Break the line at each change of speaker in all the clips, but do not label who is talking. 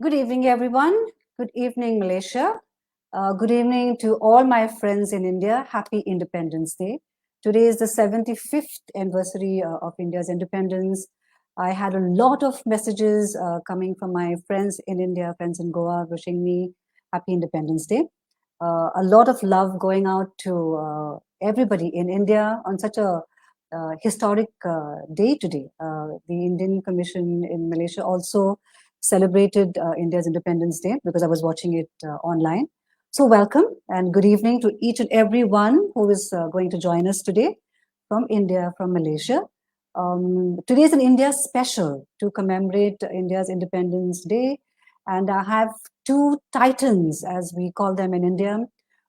Good evening, everyone. Good evening, Malaysia. Good evening to all my friends in India. Happy Independence Day. Today is the 75th anniversary of India's independence. I had a lot of messages coming from my friends in India, friends in Goa, wishing me Happy Independence Day. A lot of love going out to everybody in India on such a historic day today. The Indian Commission in Malaysia also celebrated India's Independence Day because I was watching it online. So welcome and good evening to each and every one who is going to join us today from India, from Malaysia. Today is an India special to commemorate India's Independence Day. And I have two titans, as we call them in India,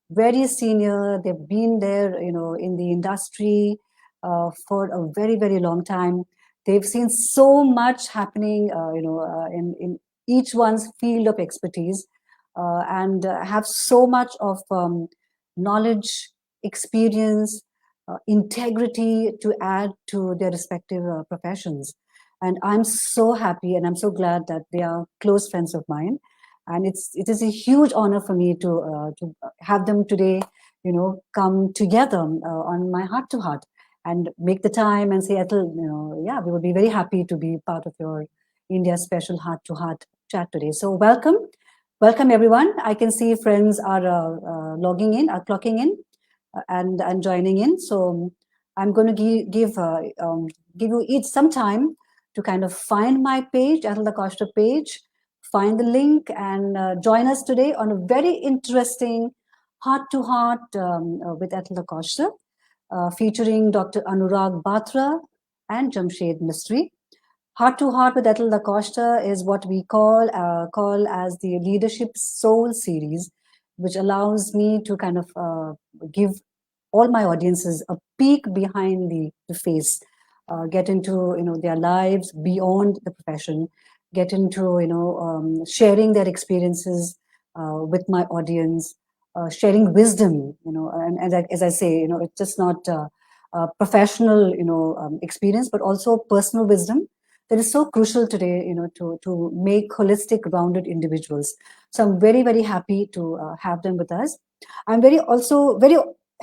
very senior. They've been there, in the industry for a very, very long time. They've seen so much happening, in each one's field of expertise, and have so much of knowledge, experience, integrity to add to their respective professions. And I'm so happy and I'm so glad that they are close friends of mine. And it is a huge honor for me to have them today, come together on my heart to heart and make the time and say, Ethel, yeah, we would be very happy to be part of your India special heart to heart chat today. So welcome. Welcome, everyone. I can see friends are logging in, are clocking in and joining in. So I'm going to give you each some time to kind of find my page, Ethel Da Costa page, find the link and join us today on a very interesting heart-to-heart with Ethel Da Costa, featuring Dr. Anurag Batra and Jamshed Mistry. Heart to Heart with Ethel Da Costa is what we call as the Leadership Soul series, which allows me to kind of give all my audiences a peek behind the face, get into their lives beyond the profession, get into sharing their experiences with my audience, sharing wisdom, and as I say, it's just not professional experience, but also personal wisdom that is so crucial today, to make holistic, rounded individuals. So I'm very, very happy to have them with us. I'm very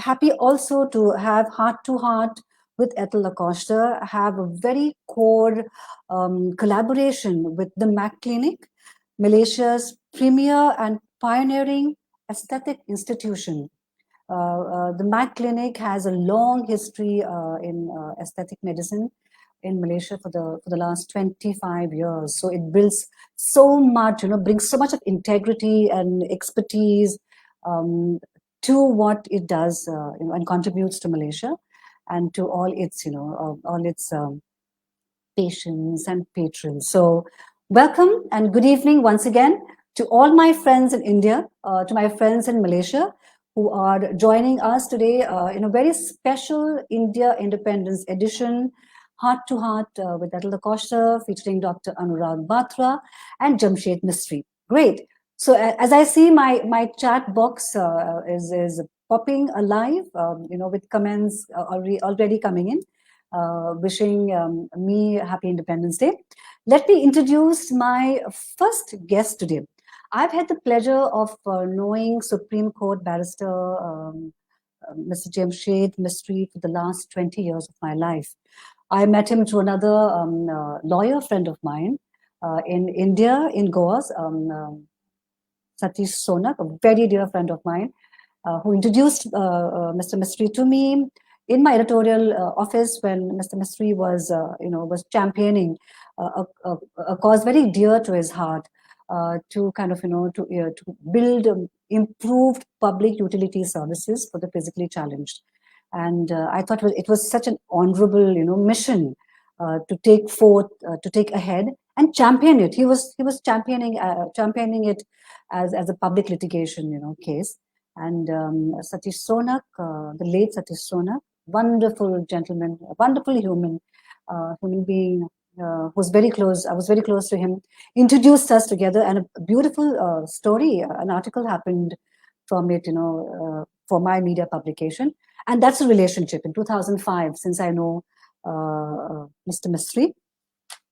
happy also to have heart to heart with Ethel Da Costa, have a very core collaboration with the Mac Clinic, Malaysia's premier and pioneering aesthetic institution. The Mac Clinic has a long history in aesthetic medicine in Malaysia for the last 25 years. So it builds so much, brings so much of integrity and expertise to what it does, and contributes to Malaysia and to all its, patients and patrons. So welcome and good evening once again to all my friends in India, to my friends in Malaysia who are joining us today in a very special India Independence edition, Heart to Heart with Ethel Da Costa, featuring Dr. Anurag Batra and Jamshed Mistry. Great. So as I see, my chat box is popping alive, with comments already coming in. Wishing me Happy Independence Day. Let me introduce my first guest today. I've had the pleasure of knowing Supreme Court Barrister Mr. Jamshed Mistry for the last 20 years of my life. I met him through another lawyer friend of mine in India, in Goa, Satish Sonak, a very dear friend of mine, who introduced Mr. Mistry to me in my editorial office when Mr. Mistry was championing a cause very dear to his heart, to kind of to build improved public utility services for the physically challenged. And I thought it was such an honorable mission to take forth, to take ahead and champion it. He was championing it as a public litigation case. And Satish Sonak, the late Satish Sonak, wonderful gentleman, a wonderful human being, who's very close. I was very close to him. Introduced us together, and a beautiful story. An article happened from it, for my media publication, and that's a relationship. In 2005, since I know Mr. Mistry,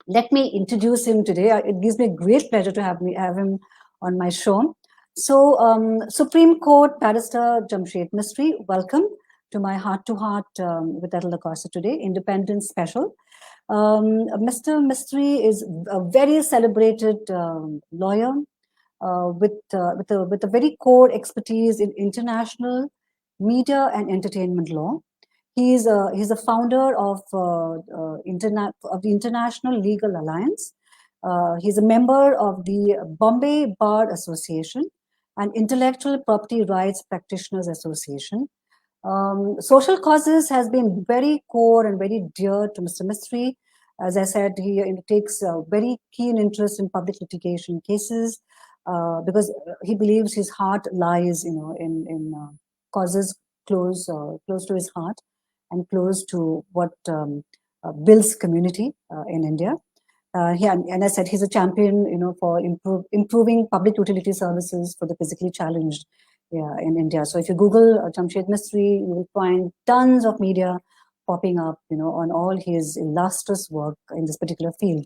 let me introduce him today. It gives me great pleasure to have him on my show. So, Supreme Court Barrister Jamshed Mistry, welcome to my Heart to Heart with Ethel Da Costa today, Independence Special. Mr. Mistry is a very celebrated lawyer with a very core expertise in international media and entertainment law. He's a founder of of the International Legal Alliance. He's a member of the Bombay Bar Association and Intellectual Property Rights Practitioners Association. Social causes has been very core and very dear to Mr. Mistry. As I said, he takes a very keen interest in public litigation cases because he believes his heart lies, in causes close to his heart and close to what builds community in India. And I said he's a champion, for improving public utility services for the physically challenged, in India. So if you Google Jamshed Mistry, you will find tons of media popping up, on all his illustrious work in this particular field.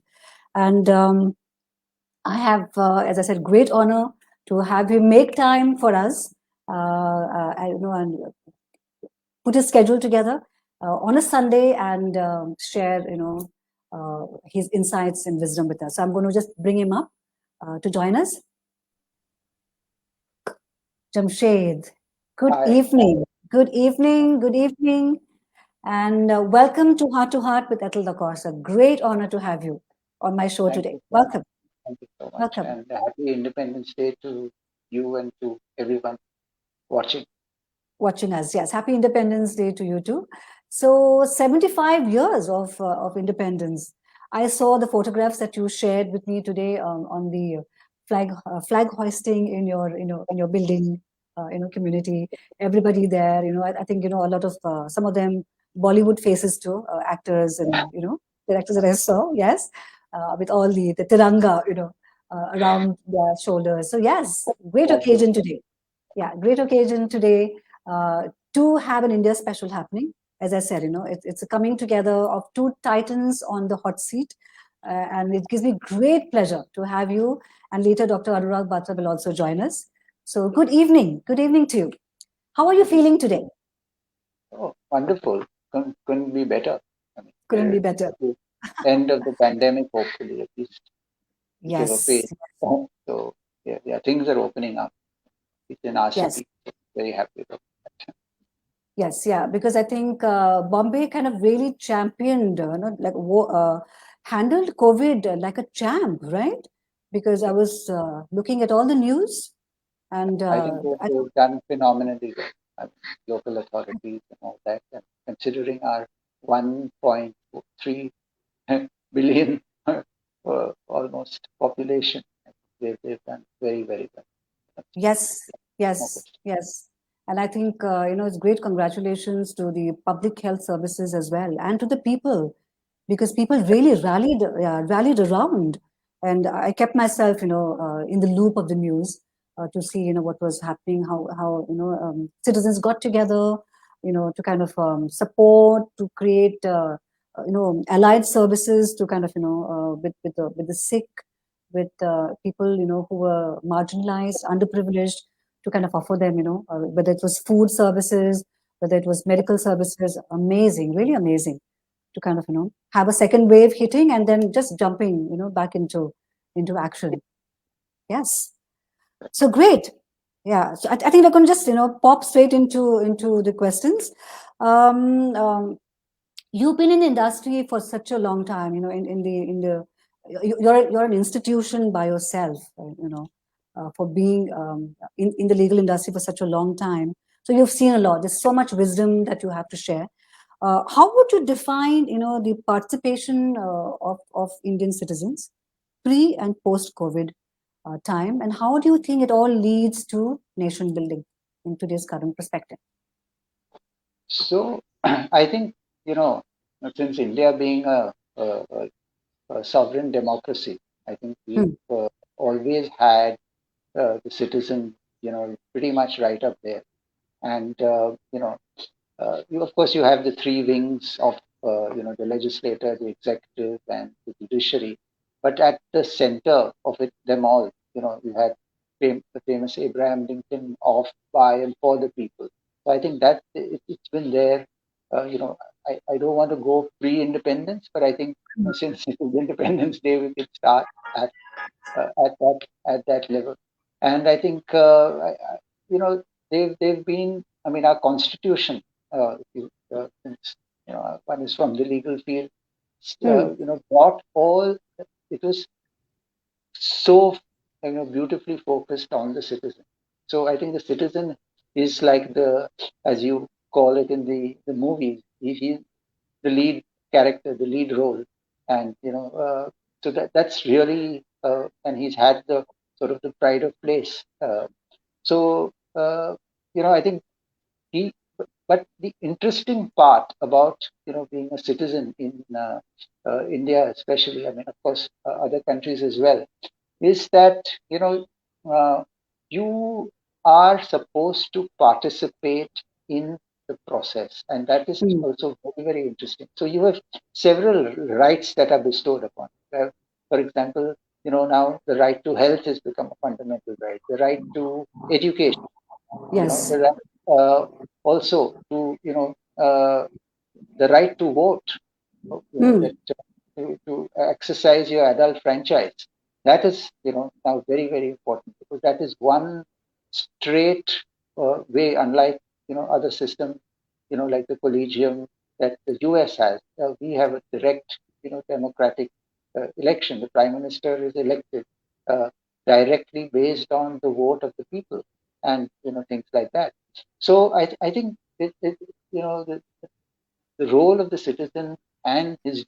And I have, as I said, great honor to have him make time for us. And put his schedule together on a Sunday and share, his insights and wisdom with us. So I'm going to just bring him up to join us. Jamshed, good evening. Good evening. Good evening. And welcome to Heart with Ethel Da Costa. Great honor to have you on my show today. Welcome.
Thank you so much.
Welcome.
And happy Independence Day to you and to everyone watching.
Watching us, yes. Happy Independence Day to you too. So 75 years of independence. I saw the photographs that you shared with me today on the flag hoisting in your building, community. Everybody there, I think a lot of some of them Bollywood faces too, actors and directors that I saw. Yes, with all the tiranga, around their shoulders. So yes, great occasion today. Yeah, great occasion today to have an India special happening. As I said, it's a coming together of two titans on the hot seat. And it gives me great pleasure to have you. And later, Dr. Anurag Batra will also join us. So good evening. Good evening to you. How are you feeling today?
Oh, wonderful. Couldn't be better.
Couldn't be better.
End of the pandemic, hopefully, at least.
Yes.
So, yeah, things are opening up. It's in our
Yes.
city. Very happy about that.
Yes, yeah, because I think Bombay kind of really championed, handled COVID like a champ, right? Because I was looking at all the news, and
I think they've done phenomenally well. Local authorities and all that, and considering our 1.3 billion almost population, they've done very, very well.
Yes. And I think, it's great congratulations to the public health services as well, and to the people, because people really rallied around. And I kept myself, in the loop of the news to see, what was happening, how citizens got together, to kind of support, to create, allied services to kind of, with the sick, with people, who were marginalized, underprivileged, to kind of offer them, whether it was food services, whether it was medical services. Amazing, really amazing to kind of, have a second wave hitting and then just jumping, back into action. Yes. So great. Yeah. So I think we're going to just, pop straight into the questions. You've been in the industry for such a long time, you're an institution by yourself, for being in the legal industry for such a long time. So you've seen a lot. There's so much wisdom that you have to share. How would you define, the participation of Indian citizens pre and post COVID time, and how do you think it all leads to nation building in today's current perspective?
So I think, since India being a sovereign democracy, I think we've always had the citizen, pretty much right up there. And, of course, you have the three wings of the legislator, the executive, and the judiciary. But at the center of it, them all, you had the famous Abraham Lincoln of, by, and for the people. So I think that it's been there. I don't want to go pre-independence, but I think since it is Independence Day, we could start at that level. And I think they've been. I mean, our constitution. Since one is from the legal field, brought all. It was so beautifully focused on the citizen. So I think the citizen is like as you call it in the movies, he's the lead character, the lead role, and so that's really, and he's had the sort of the pride of place. So I think he. But the interesting part about being a citizen in India, especially, I mean, of course, other countries as well, is that uh, you are supposed to participate in the process, and that is also very, very interesting. So you have several rights that are bestowed upon. For example, now the right to health has become a fundamental right. The right to education,
Yes.
the right, also to the right to vote, that to exercise your adult franchise. That is, now very, very important, because that is one straight way, unlike, other systems, like the collegium that the US has. We have a direct, democratic election. The prime minister is elected uh, directly based on the vote of the people, and, things like that. So I think the role of the citizen and his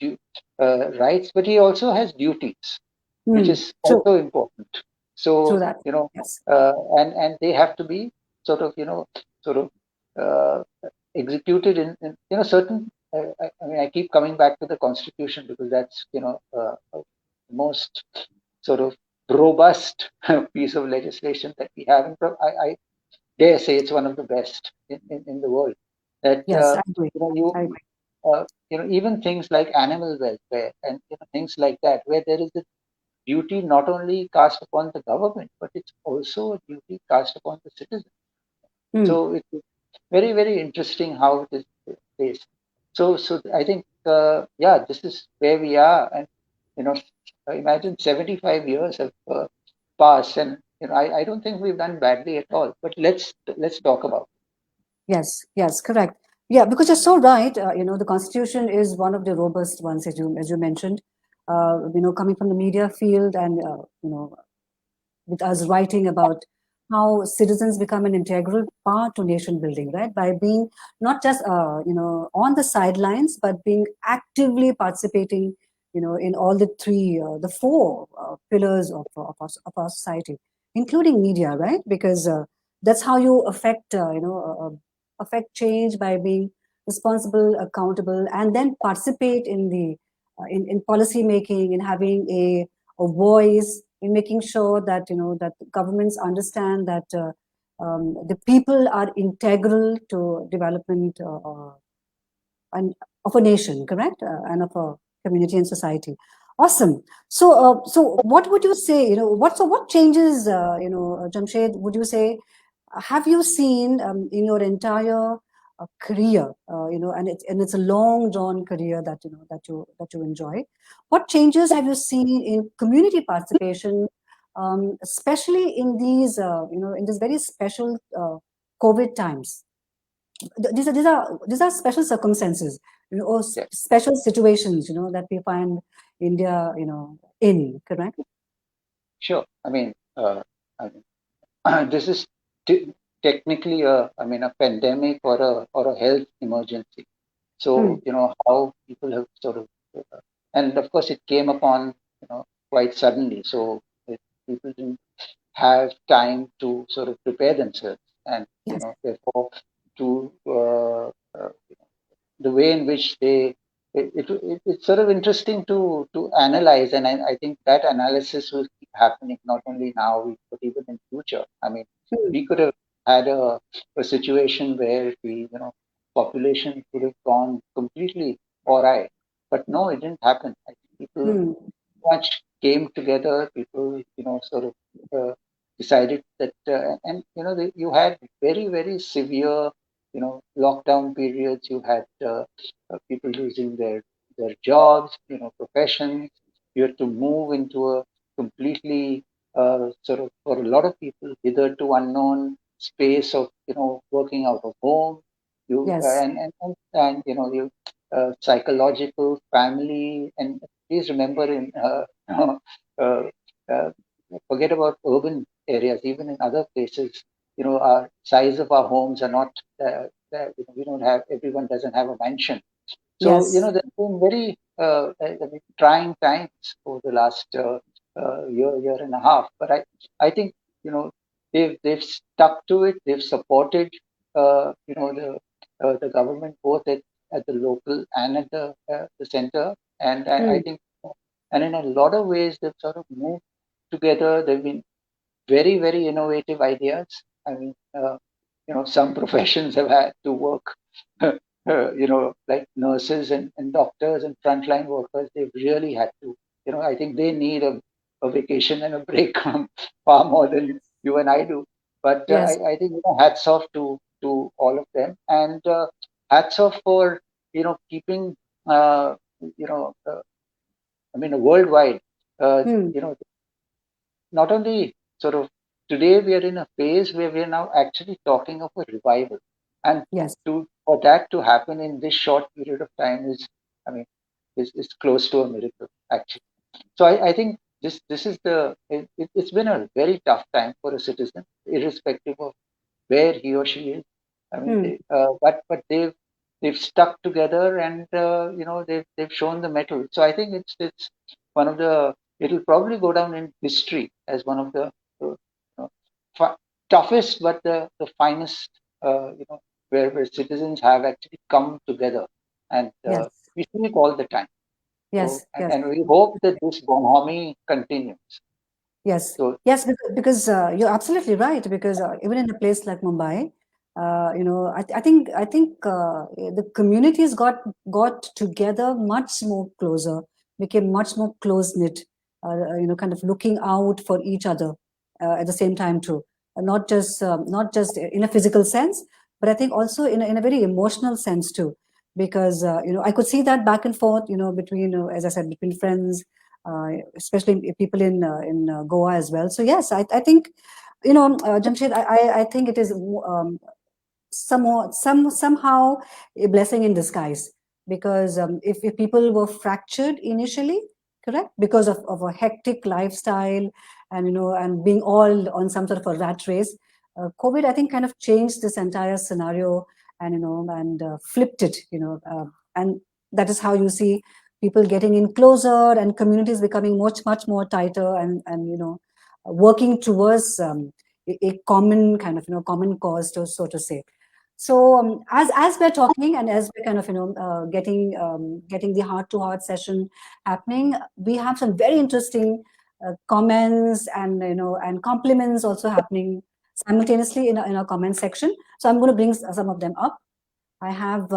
rights, but he also has duties, which is
True.
also important.
True
So
that. Yes.
and they have to be sort of sort of uh, executed in certain. I mean, I keep coming back to the Constitution, because that's most sort of robust piece of legislation that we have. And I dare say it's one of the best in the world. That
Yes, I agree.
you
I agree.
even things like animal welfare and things like that, where there is a duty not only cast upon the government, but it's also a duty cast upon the citizen.
Hmm.
So it's very, very interesting how it is placed. So I think this is where we are, and you know, imagine 75 years have passed, and I don't think we've done badly at all. But let's talk about
Yes, yes, correct. Yeah, because you're so right. The Constitution is one of the robust ones, as you mentioned. Coming from the media field, and with us writing about how citizens become an integral part to nation building, right? By being not just on the sidelines, but being actively participating, in all the four pillars of our society, including media, right? Because that's how you affect change, by being responsible, accountable, and then participate in the in policy making, in having a voice, in making sure that that governments understand that the people are integral to development and of a nation, correct, and of a community and society. Awesome. So what would you say? What changes? Jamshed, would you say, have you seen in your entire career, and it's a long drawn career that you enjoy, what changes have you seen in community participation, especially in these very special COVID times? These are special circumstances, or
it.
special situations, that we find India, in, correct?
Sure. I mean, this is technically a pandemic or a health emergency.
Hmm.
So, how people have sort of, and of course, it came upon, quite suddenly. So people didn't have time to sort of prepare themselves, and,
Yes.
therefore, to the way in which it's sort of interesting to analyze, and I think that analysis will keep happening, not only now but even in future. I mean,
Hmm.
we could have had a situation where the population could have gone completely awry. But no, it didn't happen. I think people much came together. People, sort of decided that, and you had very severe, lockdown periods. You had people losing their jobs, professions. You had to move into a completely sort of, for a lot of people, hitherto unknown space of working out of home. You
Yes.
and you psychological family, and please remember in uh, uh, forget about urban areas, even in other places, our size of our homes are not we don't have, everyone doesn't have a mansion. So,
Yes.
there's been very trying times over the last year and a half. But I think, they've stuck to it. They've supported, the government both at the local and at the center. And I think, and in a lot of ways, they've sort of moved together. They've been very innovative ideas. I mean, some professions have had to work, like nurses and doctors and frontline workers. They've really had to. I think they need a vacation and a break far more than you and I do. But
Yes.
I think, hats off to all of them, and hats off for keeping I mean, worldwide.
Hmm.
Not only sort of today we are in a phase where we are now actually talking of a revival, and
Yes.
for that to happen in this short period of time is, I mean, is close to a miracle actually. So I think this is it's been a very tough time for a citizen, irrespective of where he or she is. I mean,
Hmm.
but they've stuck together, and they've shown the mettle. So I think it's one of the, it'll probably go down in history as one of the toughest, but the finest, where citizens have actually come together, and
Yes.
we see it all the time. So,
Yes. Yes.
and we hope that this bonhomie continues.
Yes,
So,
yes, because you're absolutely right. Because even in a place like Mumbai, I think the communities got together much more closer, became much more close knit. Kind of looking out for each other at the same time too. Not just in a physical sense, but I think also in a very emotional sense too. Because I could see that back and forth, between as I said, between friends, especially people in Goa as well. So yes, I think Jamshed, I think it is somehow a blessing in disguise, because if people were fractured initially, correct, because of a hectic lifestyle, and and being all on some sort of a rat race, COVID, I think, kind of changed this entire scenario, and and flipped it, and that is how you see people getting in closer, and communities becoming much more tighter, and working towards a common kind of common cause, so to say. So as we're talking, and as we're kind of getting the heart to heart session happening, we have some very interesting comments, and and compliments also happening simultaneously in our comment section. So I'm going to bring some of them up. I have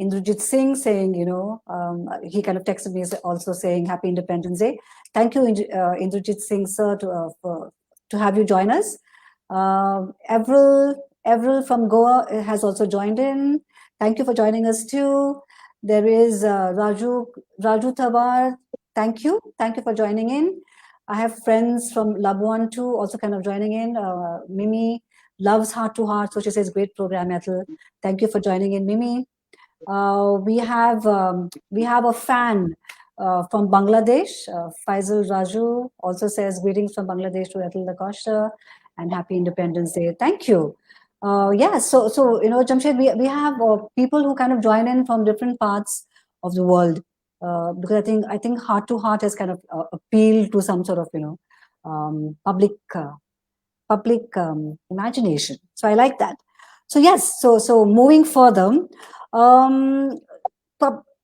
Indrajit Singh saying, he kind of texted me also saying Happy Independence Day. Thank you, Indrajit Singh, sir, to have you join us. Avril from Goa has also joined in. Thank you for joining us too. There is Raju Thabar. Thank you for joining in. I have friends from Labuan too, also kind of joining in. Mimi loves Heart to Heart, so she says great program, Ethel. Thank you for joining in, Mimi. We have a fan from Bangladesh. Faisal Raju also says greetings from Bangladesh to Ethel Da Costa, and Happy Independence Day. Thank you. Yeah, so Jamshed, we have people who kind of join in from different parts of the world, because I think Heart to Heart has kind of appealed to some sort of public imagination. So I like that. So yes, so moving further, um,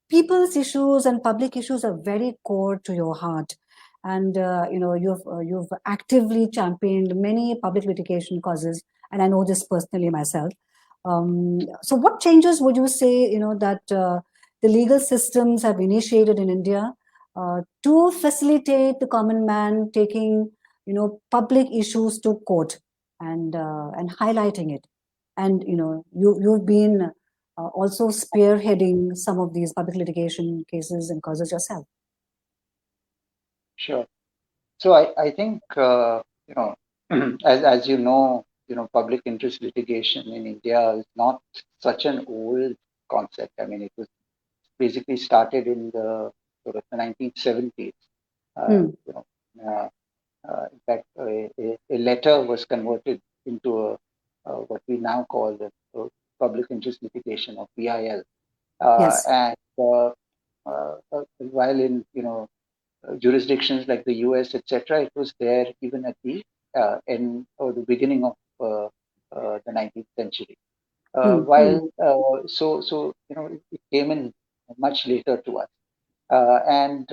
people's issues and public issues are very core to your heart, and you've actively championed many public litigation causes, and I know this personally myself. So what changes would you say, that the legal systems have initiated in India to facilitate the common man taking, public issues to court and highlighting it? And, you've been also spearheading some of these public litigation cases and causes yourself.
Sure. So I think as public interest litigation in India is not such an old concept. I mean, it was basically started in the sort of the 1970s.
Hmm.
In fact, a letter was converted into what we now call the public interest litigation, or PIL.
Yes.
And while in jurisdictions like the US, etc., it was there even at the end or the beginning of the 19th century. While so it came in much later to us, and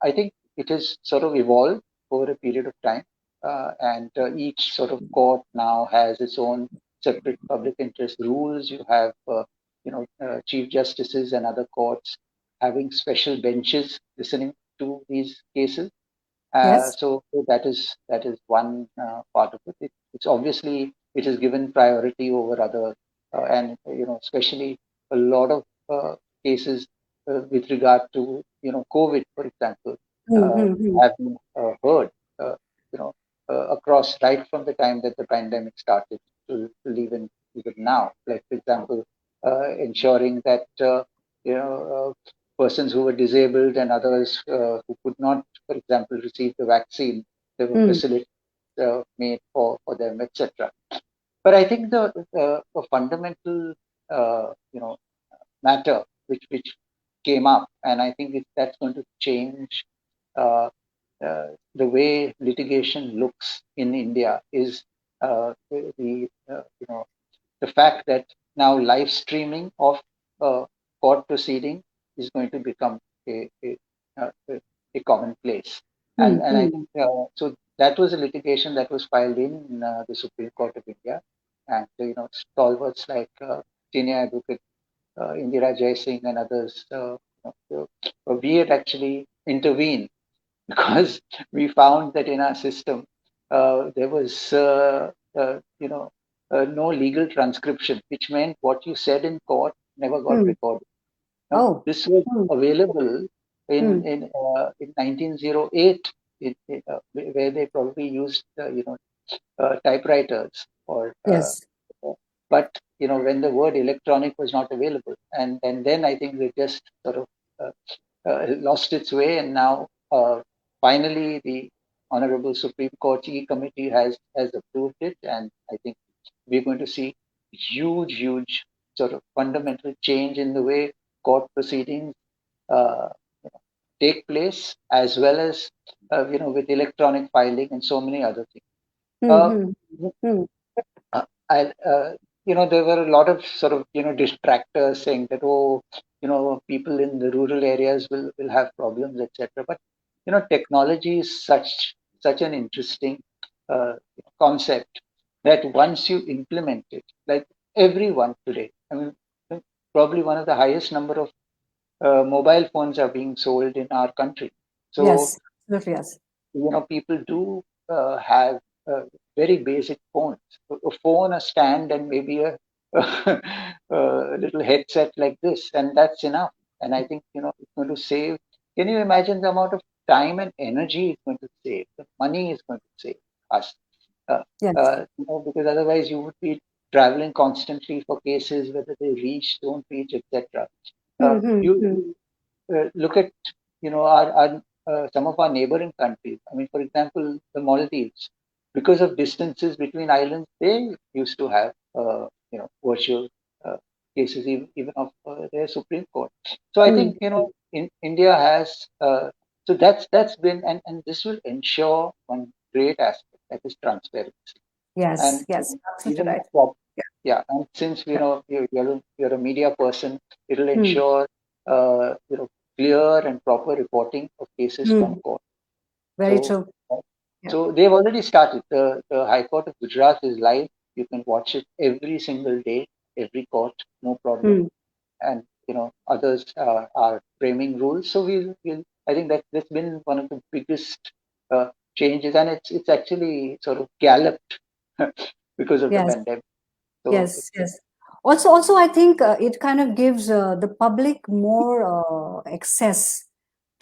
I think it has sort of evolved over a period of time, and each sort of court now has its own separate public interest rules. You have chief justices and other courts having special benches listening to these cases.
Yes.
So that is one part of it. It's obviously it is given priority over other, and especially a lot of cases with regard to COVID, for example,
Mm-hmm.
have been heard, uh, you know, across right from the time that the pandemic started to even now. Like for example, ensuring that persons who were disabled and others who could not, for example, receive the vaccine, there were facilities made for them, etc. But I think the fundamental, matter which came up, and I think that's going to change uh, the way litigation looks in India, is the fact that now live streaming of court proceeding is going to become a commonplace. And I think so. That was a litigation that was filed in the Supreme Court of India, and stalwarts like senior advocate Indira Jaising and others, we had actually intervened because we found that in our system there was no legal transcription, which meant what you said in court never got recorded. Now
Oh.
this was available in 1908, where they probably used typewriters, or
Yes.
but when the word electronic was not available, and then I think they just sort of lost its way, and now finally the Honorable Supreme Court E Committee has approved it, and I think we're going to see huge sort of fundamental change in the way court proceedings uh, take place, as well as with electronic filing and so many other things. Uh, I, there were a lot of sort of distractors saying that, oh, people in the rural areas will have problems, etc. But technology is such an interesting concept that once you implement it, like everyone today, I mean, probably one of the highest number of mobile phones are being sold in our country. So
Yes. Absolutely. Yes.
people do have very basic phones, a phone, a stand, and maybe a little headset like this, and that's enough. And I think it's going to save. Can you imagine the amount of time and energy it's going to save? The money is going to save us, uh,
Yes.
because otherwise you would be traveling constantly for cases, whether they reach, don't reach, etc. You look at our some of our neighboring countries. I mean, for example, the Maldives, because of distances between islands, they used to have virtual cases, even of their Supreme Court. So I think India has so that's been, and this will ensure one great aspect, that is transparency.
Yes.
And
Yes. Absolutely
even
right.
yeah, and since
Yeah.
you're a media person, it'll
Hmm.
ensure clear and proper reporting of cases from
Hmm.
court.
Very
So
true. Yeah.
so they've already started. The High Court of Gujarat is live. You can watch it every single day, every court, no problem.
Hmm.
And others are framing rules. So we'll I think that's been one of the biggest changes, and it's actually sort of galloped because of the
Yes.
pandemic. So
Yes, yes. Also, I think it kind of gives the public more access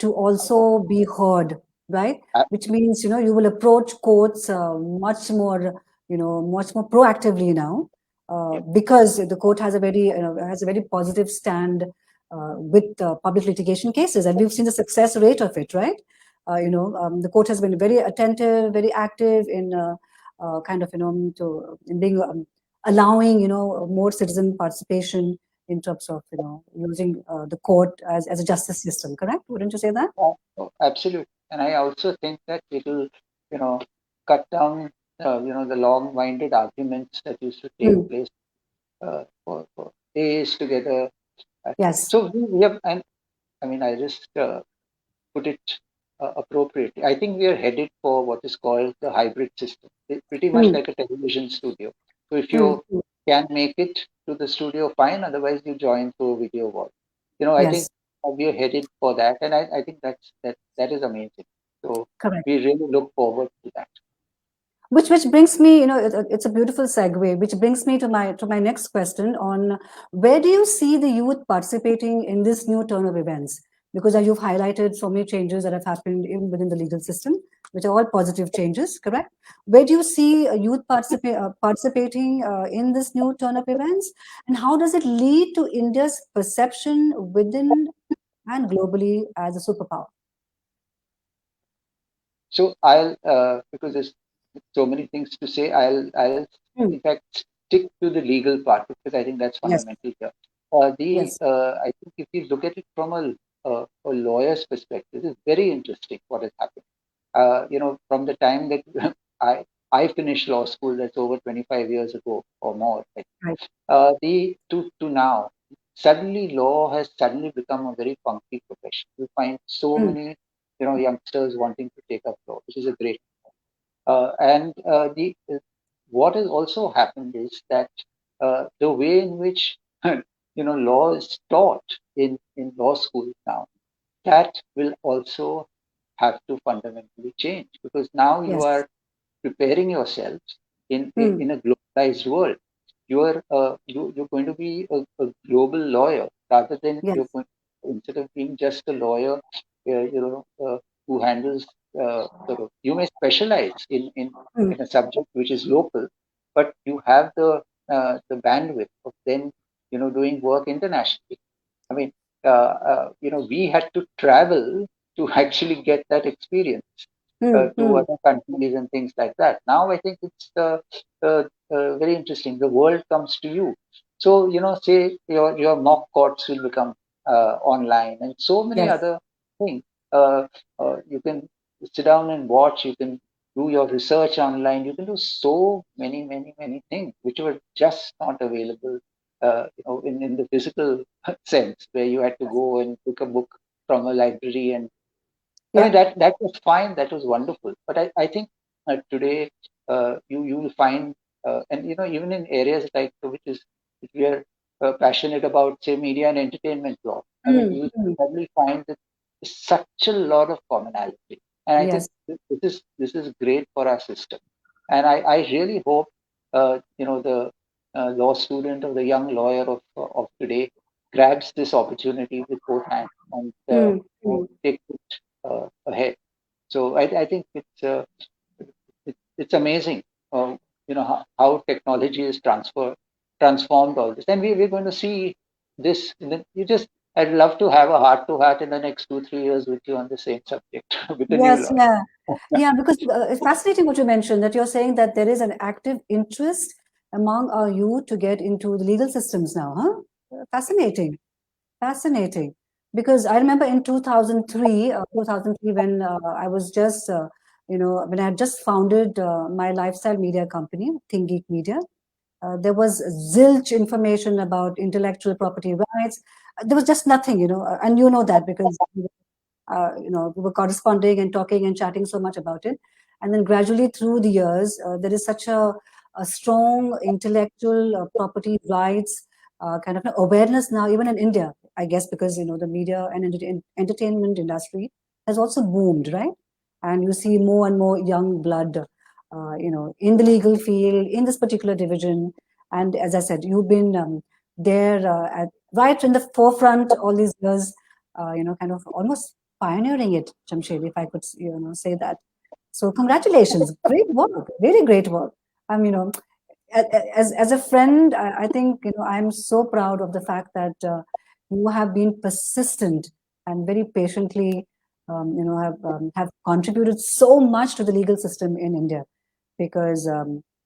to also be heard, right?
uh,
Which means, you will approach courts much more, much more proactively now,
yeah,
because the court has a very positive stand with public litigation cases, and we've seen the success rate of it, right? The court has been very attentive, very active in kind of, in being allowing more citizen participation in terms of using the court as a justice system. Correct? Wouldn't you say that?
absolutely. And I also think that it'll cut down the long-winded arguments that used to take
Mm.
place for days together.
Yes.
So we have, and I mean, I just put it appropriately. I think we are headed for what is called the hybrid system. It's pretty much
Mm.
like a television studio. So if
Mm.
you
Mm.
can make it to the studio, fine. Otherwise, you join through a video wall. I think
Yes.
we are headed for that, and I think that is amazing. So
Correct.
we really look forward to that.
Which brings me, it's a beautiful segue. Which brings me to my next question on where do you see the youth participating in this new turn of events? Because you've highlighted so many changes that have happened even within the legal system, which are all positive changes. Correct? Where do you see youth participating in this new turn of events, and how does it lead to India's perception within and globally as a superpower?
So I'll because there's so many things to say. I'll
Hmm.
in fact stick to the legal part because I think that's
Yes.
fundamental here. The
Yes.
I think if you look at it from a lawyer's perspective, it's very interesting what has happened. From the time that I finished law school, that's over 25 years ago or more. Like,
Right.
the to now, suddenly law has suddenly become a very funky profession. You find so
Hmm.
many youngsters wanting to take up law, which is a great. And the what has also happened is that the way in which law is taught in law schools now, that will also have to fundamentally change because now you
Yes.
are preparing yourself
Hmm.
in a globalized world. You're going to be a global lawyer rather than you're
Yes.
going, instead of being just a lawyer, who handles sort of, you may specialize
Hmm.
in a subject which is local, but you have the bandwidth of then doing work internationally. I mean, we had to travel to actually get that experience
Hmm.
to
Hmm.
other countries and things like that. Now I think it's very interesting. The world comes to you. So say your mock courts will become online, and so many
Yes.
other things. You can sit down and watch. You can do your research online. You can do so many things which were just not available. In the physical sense, where you had to go and pick a book from a library and I mean
Yeah.
that was fine, that was wonderful. But I think today you will find and even in areas like which we are passionate about, say media and entertainment law. I mean
Mm,
you will
mm.
probably find that there's such a lot of commonality, and I think
Yes.
this is great for our system. And I really hope the law student or the young lawyer of today grabs this opportunity with both hands and
Mm, mm.
takes it ahead. So I think it's amazing, how technology has transformed all this, and we're going to see this. You just I'd love to have a heart to heart in the next 2-3 years with you on the same subject with the new
Yes,
law.
yeah. Yeah, because it's fascinating what you mentioned, that you're saying that there is an active interest among our youth to get into the legal systems now, huh? Fascinating. Fascinating. Because I remember in 2003 when I was just, when I had just founded my lifestyle media company, Think Geek Media, there was zilch information about intellectual property rights. There was just nothing, and you know that because we were corresponding and talking and chatting so much about it. And then gradually through the years, there is such a a strong intellectual property rights kind of awareness now, even in India, I guess, because the media and entertainment industry has also boomed, right? And you see more and more young blood, in the legal field, in this particular division. And as I said, you've been there right in the forefront all these years, kind of almost pioneering it, Jamshed, if I could, say that. So congratulations, great work, really great work. As a friend, I think I'm so proud of the fact that you have been persistent and very patiently, have contributed so much to the legal system in India, because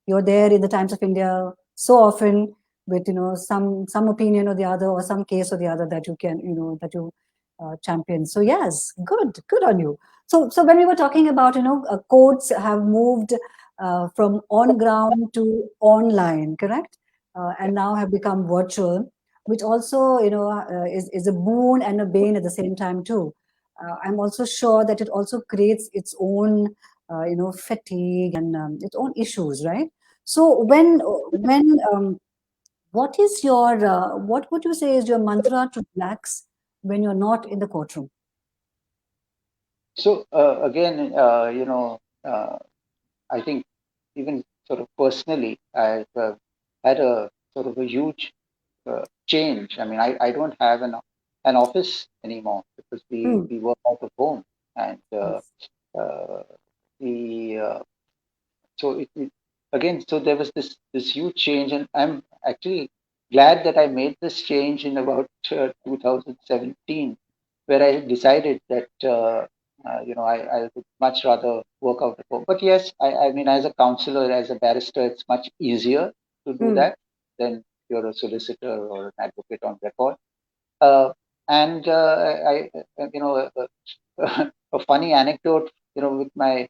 you're there in the Times of India so often with some opinion or the other, or some case or the other that you can champion. So yes, good on you. So when we were talking about courts have moved from on ground to online, correct? And now have become virtual, which also is a boon and a bane at the same time too. I'm also sure that it also creates its own fatigue and its own issues, right? So when what is your what would you say is your mantra to relax when you're not in the courtroom?
So again, I think even sort of personally, I've had a sort of a huge change. I mean, I don't have an office anymore because
Hmm.
we work out of home, and
Yes.
uh, the so again, so there was this huge change, and I'm actually glad that I made this change in about 2017, where I decided that I would much rather work out of home. But yes, I mean, as a counselor, as a barrister, it's much easier to do
Hmm.
that than you're a solicitor or an advocate on record. Uh, and a funny anecdote, with my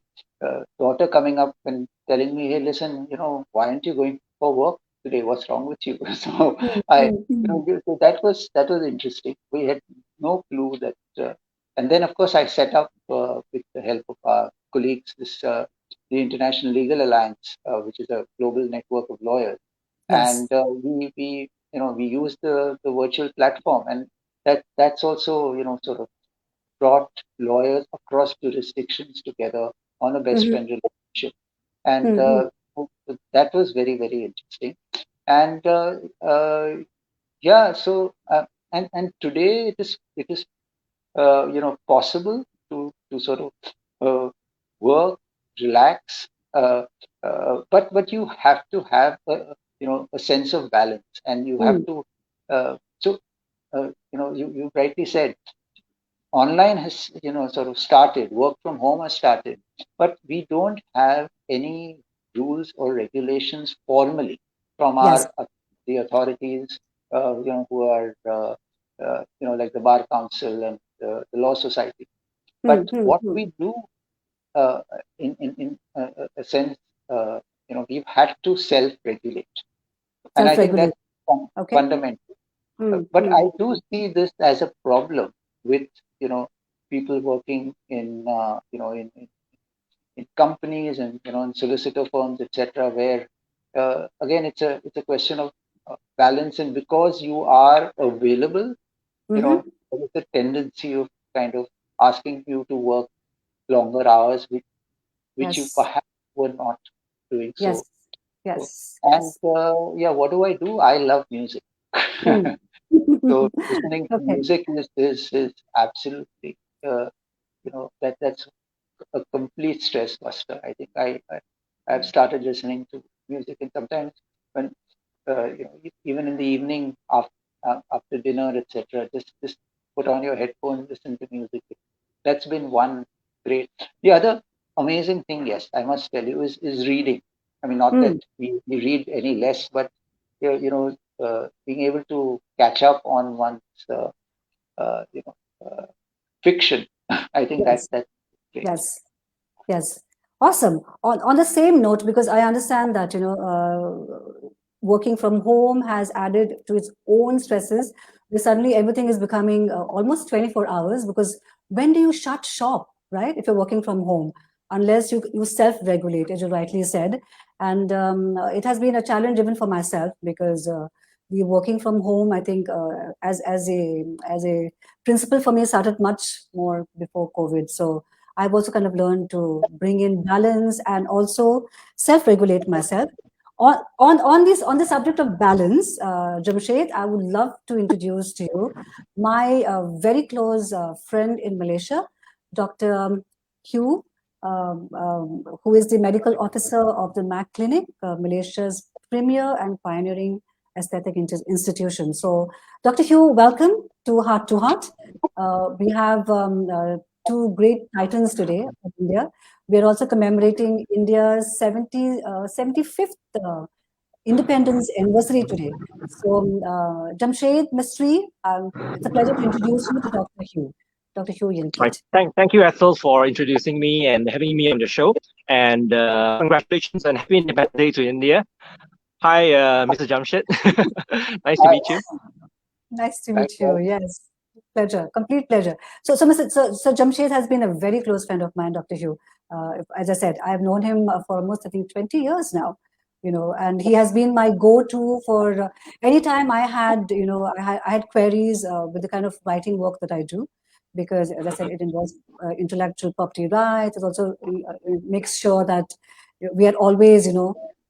daughter coming up and telling me, "Hey, listen, why aren't you going for work today? What's wrong with you?" So
Hmm.
I,
Hmm. Hmm.
so that was interesting. We had no clue that, and then of course I set up with the help of our colleagues the International Legal Alliance, which is a global network of lawyers,
Yes.
and we use the virtual platform, and that's also sort of brought lawyers across jurisdictions together on a best
Hmm.
friend relationship, and
Hmm. Hmm.
that was very, very interesting. And yeah, so and today it is possible to sort of work, relax, but you have to have a sense of balance, and you have
Hmm.
to you rightly said, online has sort of started, work from home has started, but we don't have any rules or regulations formally from
Yes.
our the authorities, who are like the bar council and the law society.
Hmm.
But
Hmm.
what
Hmm.
we do, in a sense, we've had to self-regulate, and I think
Self-regulate.
that's
Okay.
fundamental.
Hmm.
But
Hmm.
I do see this as a problem with you know people working in companies and in solicitor firms, etc., where again it's a question of balance, and because you are available,
Hmm.
there is a tendency of kind of asking you to work longer hours, which you
Yes.
perhaps were not doing
Yes.
so. So,
Yes.
and
Yes.
yeah, what do I do? I love music.
Hmm.
So listening to
Okay.
music is absolutely that's a complete stress buster. I think I've started listening to music, and sometimes when even in the evening after dinner, etc., just put on your headphones, listen to music. That's been one great. The other amazing thing, yes, I must tell you, is reading. I mean, not that
Hmm.
we read any less, but being able to catch up on one's uh, uh, you know fiction. I think
Yes.
that's great.
Yes. Yes, awesome. On the same note, because I understand that working from home has added to its own stresses. Where suddenly everything is becoming almost 24 hours. Because when do you shut shop, right? If you're working from home, unless you self-regulate, as you rightly said, And it has been a challenge even for myself, because the working from home, I think, as a principle for me, started much more before COVID. So I've also kind of learned to bring in balance and also self-regulate myself. On the subject of balance, Jamshed, I would love to introduce to you my very close friend in Malaysia, Dr. Hugh, who is the medical officer of the Mac Clinic, Malaysia's premier and pioneering aesthetic institution. So, Dr. Hugh, welcome to Heart to Heart. We have two great titans today of India. We are also commemorating India's 75th independence anniversary today. So, Jamshed Mistry, it's a pleasure to introduce you to Dr. Hugh. Dr. Hugh Yinkit.
Right. Thank you, Ethel, for introducing me and having me on the show. And congratulations and happy Independence Day to India. Hi, Mr. Jamshed. Nice to meet you.
Nice to meet you. Yes, pleasure, complete pleasure. So Jamshed has been a very close friend of mine, Dr. Hugh. As I said, I've known him for almost, I think, 20 years now. And he has been my go-to for anytime I had, I had queries with the kind of writing work that I do, because, as I said, it involves intellectual property rights. It also makes sure that we are always,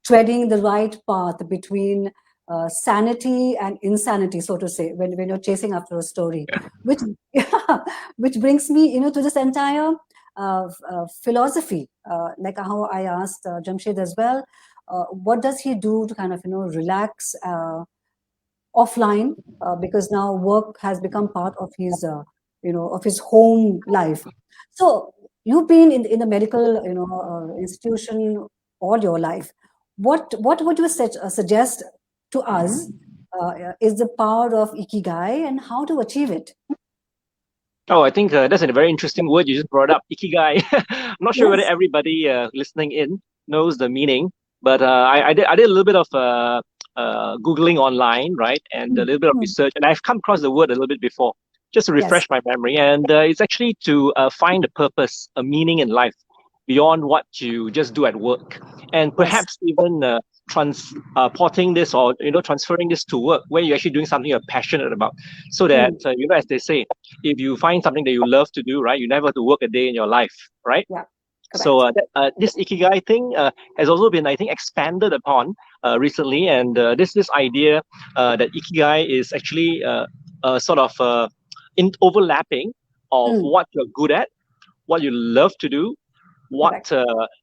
treading the right path between sanity and insanity, so to say, when you're chasing after a story, which brings me, to this entire philosophy, like how I asked Jamshed as well. What does he do to kind of, relax offline, because now work has become part of his, of his home life. So you've been in the medical, institution all your life. What would you suggest to us is the power of Ikigai and how to achieve it?
Oh, I think that's a very interesting word you just brought up, Ikigai. I'm not sure whether everybody listening in knows the meaning, but I did a little bit of Googling online, right, and a little bit of research, and I've come across the word a little bit before, just to refresh my memory. And it's actually to find a purpose, a meaning in life beyond what you just do at work, and perhaps even transporting this or transferring this to work where you're actually doing something you're passionate about, so that as they say, if you find something that you love to do, right, you never have to work a day in your life, right?
Yeah.
So this Ikigai thing has also been, I think, expanded upon recently, and this idea that Ikigai is actually sort of overlapping of what you're good at, what you love to do, what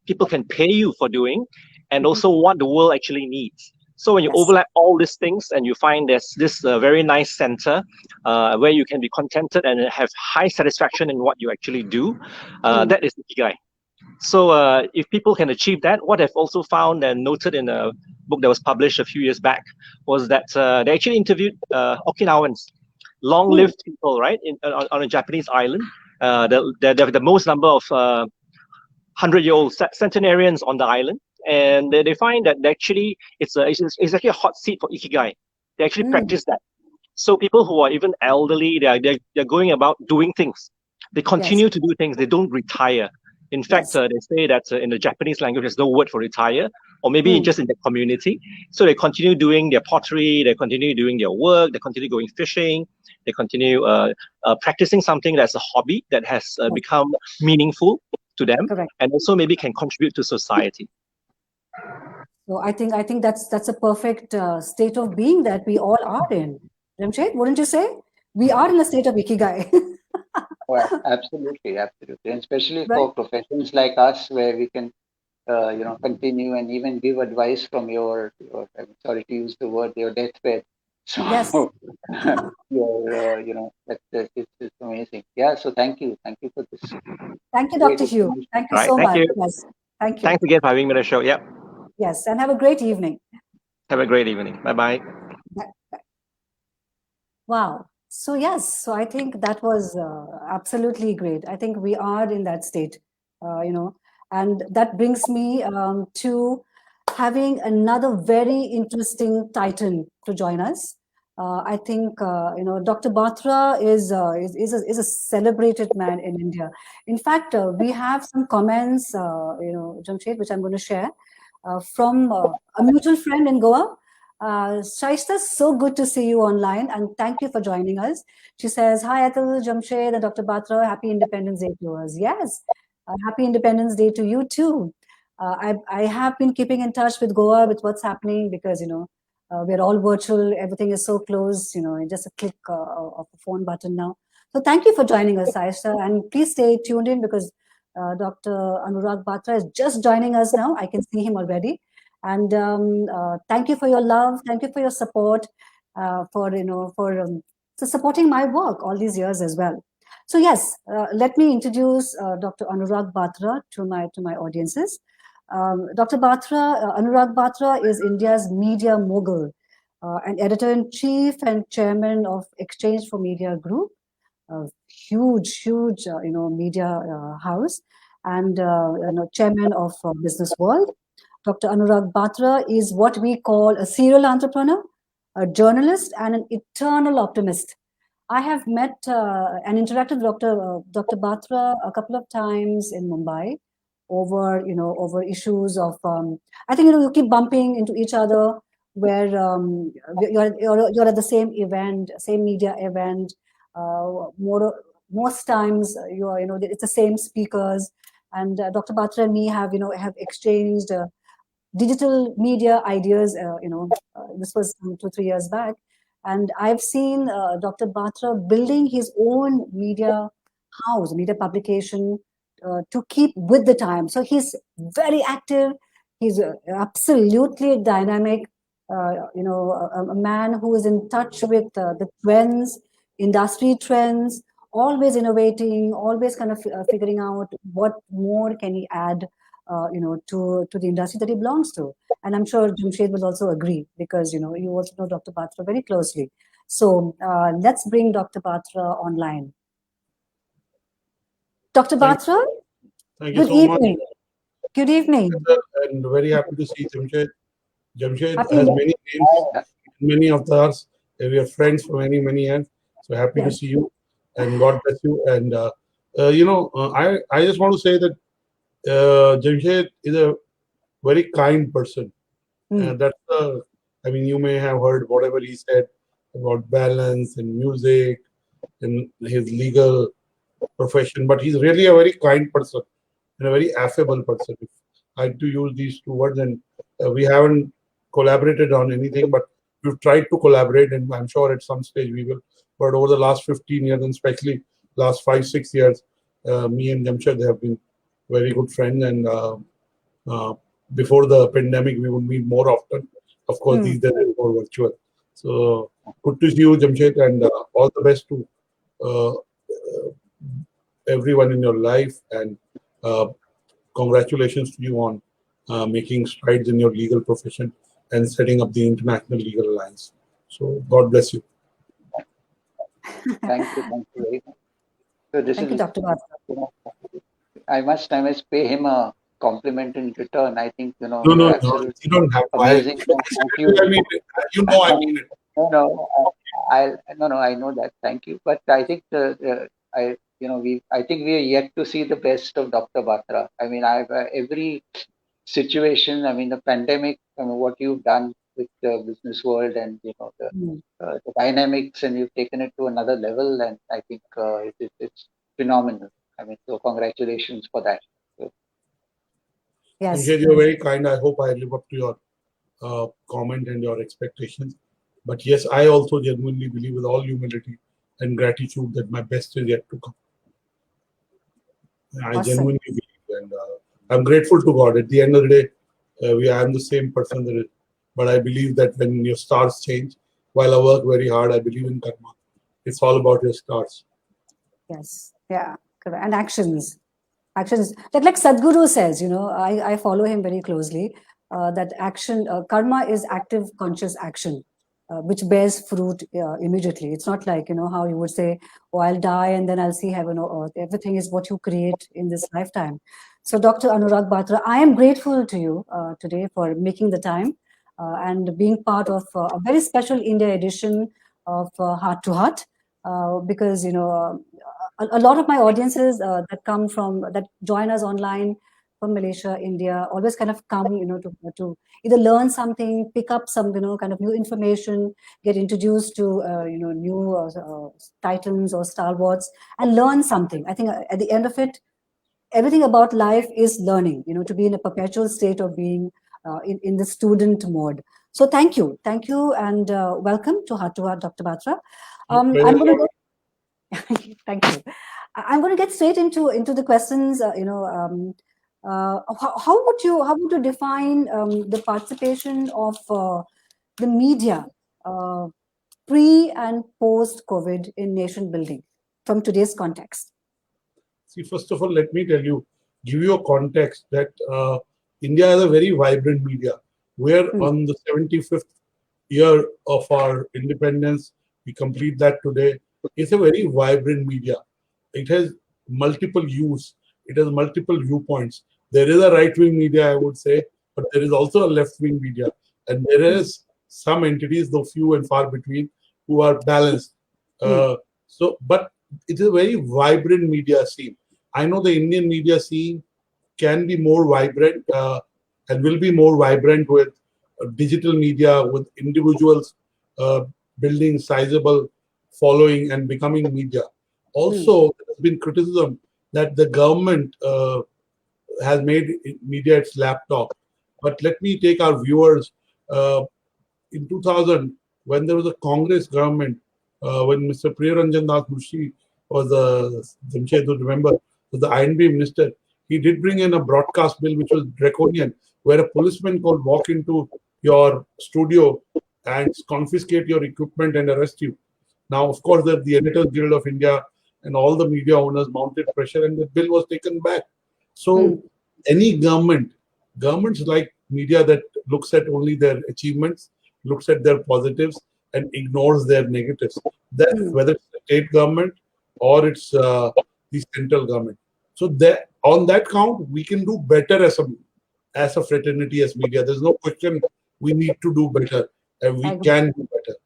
people can pay you for doing, and also what the world actually needs. So when you overlap all these things and you find there's this very nice center where you can be contented and have high satisfaction in what you actually do, that is Ikigai. So if people can achieve that, what I've also found and noted in a book that was published a few years back was that they actually interviewed Okinawans, long-lived people, right, on a Japanese island. The most number of 100-year-old centenarians on the island, and they find that actually it's actually a hot seat for Ikigai. They actually practice that. So people who are even elderly, they're going about doing things. They continue to do things. They don't retire. In fact, they say that in the Japanese language, there's no word for retire, or maybe just in the community. So they continue doing their pottery, they continue doing their work, they continue going fishing, they continue practicing something that's a hobby that has become meaningful to them, and also maybe can contribute to society.
So I think that's a perfect state of being that we all are in. Jamshed, wouldn't you say? We are in a state of Ikigai.
Well, absolutely, and especially for professions like us, where we can, continue and even give advice from your I'm sorry to use the word, your deathbed. So, it's amazing. Yeah. So thank you for this.
Thank you, Dr. Hugh. Thank you so much. Yes, thank you.
Thanks again for having me on the show. Yeah.
Yes, and have a great evening.
Have a great evening. Bye-bye.
Wow. So yes, so I think that was absolutely great. I think we are in that state, and that brings me to having another very interesting titan to join us. I think Dr. Batra is a celebrated man in India. In fact, we have some comments, Jamshed, which I'm going to share. from a mutual friend in Goa. Shaista, so good to see you online, and thank you for joining us. She says, "Hi, Ethel, Jamshed, and Dr. Batra. Happy Independence Day to us." Yes, happy Independence Day to you too. I have been keeping in touch with Goa with what's happening because we're all virtual. Everything is so close. In just a click of a phone button now. So thank you for joining us, Shaista, and please stay tuned in because Dr. Anurag Batra is just joining us now. I can see him already. And thank you for your love. Thank you for your support. For supporting my work all these years as well. So yes, let me introduce Dr. Anurag Batra to my audiences. Dr. Batra, Anurag Batra is India's media mogul, an editor-in-chief and chairman of Exchange for Media Group, a huge media house, and chairman of Businessworld. Dr. Anurag Batra is what we call a serial entrepreneur, a journalist, and an eternal optimist. I have met and interacted with Dr. Batra a couple of times in Mumbai over issues of I think you keep bumping into each other where you're at the same event, same media event. Most times it's the same speakers, and Dr. Batra and me have exchanged digital media ideas. This was 2-3 years back, and I've seen Dr. Batra building his own media house, media publication to keep with the time. So he's very active. He's absolutely dynamic. A man who is in touch with the trends, industry trends, always innovating, always kind of figuring out what more can he add, to the industry that he belongs to. And I'm sure Jamshed will also agree because you also know Dr. Batra very closely. So let's bring Dr. Batra online. Dr. Batra,
Thank you
good
so
evening.
much.
Good evening.
And very happy to see Jamshed. Jamshed
Happy
has
New
many names, many of us. We are friends for many, many years. So happy to
Yes.
see you, and God bless you. And I just want to say that Jamshed is a very kind person. You may have heard whatever he said about balance and music and his legal profession, but he's really a very kind person and a very affable person. If I had to use these two words, and we haven't collaborated on anything, but we've tried to collaborate, and I'm sure at some stage we will. But over the last 15 years, and especially last 5-6 years, me and Jamshed have been very good friends. And before the pandemic, we would meet more often. Of course, these days are more virtual. So good to see you, Jamshed, and all the best to everyone in your life, and congratulations to you on making strides in your legal profession and setting up the International Legal Alliance. So God bless you.
Thank you very much. So this
Thank you, Dr. Batra.
I must pay him a compliment in return. I think
No,
absolutely
you don't have to.
amazing. Thank you.
I mean it. I mean it.
I know that. Thank you. But I think I think we are yet to see the best of Dr. Batra. I mean, every situation. I mean, the pandemic. What you've done with the business world, and the dynamics, and you've taken it to another level. And I think it's phenomenal. I mean, so congratulations for that.
Yes.
You're very kind. I hope I live up to your comment and your expectations. But yes, I also genuinely believe with all humility and gratitude that my best is yet to come. I genuinely believe, and I'm grateful to God. At the end of the day, I am the same person, but I believe that when your stars change, while I work very hard, I believe in karma. It's all about your stars.
Yes. Yeah. Correct. And actions. Like Sadhguru says, I follow him very closely, that action, karma is active conscious action, which bears fruit immediately. It's not like, how you would say, oh, I'll die and then I'll see heaven or earth. Everything is what you create in this lifetime. So Dr. Anurag Batra, I am grateful to you today for making the time and being part of a very special India edition of Heart to Heart, because, a lot of my audiences that join us online, from Malaysia, India, always kind of come, to either learn something, pick up some, kind of new information, get introduced to, new titans or stalwarts, and learn something. I think at the end of it, everything about life is learning, to be in a perpetual state of being in the student mode. So thank you, and welcome to Heart, Dr. Batra. I'm going to thank you. I'm going to get straight into the questions. How would you define the participation of the media pre and post COVID in nation building from today's context?
See, first of all, let me give you a context that India has a very vibrant media. We're on the 75th year of our independence. We complete that today. It's a very vibrant media. It has multiple use. It has multiple viewpoints. There is a right-wing media, I would say, but there is also a left-wing media. And there is some entities, though few and far between, who are balanced. But it is a very vibrant media scene. I know the Indian media scene can be more vibrant and will be more vibrant with digital media, with individuals building sizable following and becoming media. Also, there's been criticism that the government has made media its laptop. But let me take our viewers. In 2000, when there was a Congress government, when Mr. Priyaranjan Das Mistry was Jamshed, remember, was the INB minister, he did bring in a broadcast bill which was draconian, where a policeman could walk into your studio and confiscate your equipment and arrest you. Now, of course, the Editors Guild of India and all the media owners mounted pressure and the bill was taken back. So any governments like media that looks at only their achievements, looks at their positives and ignores their negatives. That whether it's the state government or it's the central government. So that, on that count, we can do better as a fraternity, as media. There's no question we need to do better and we can do better.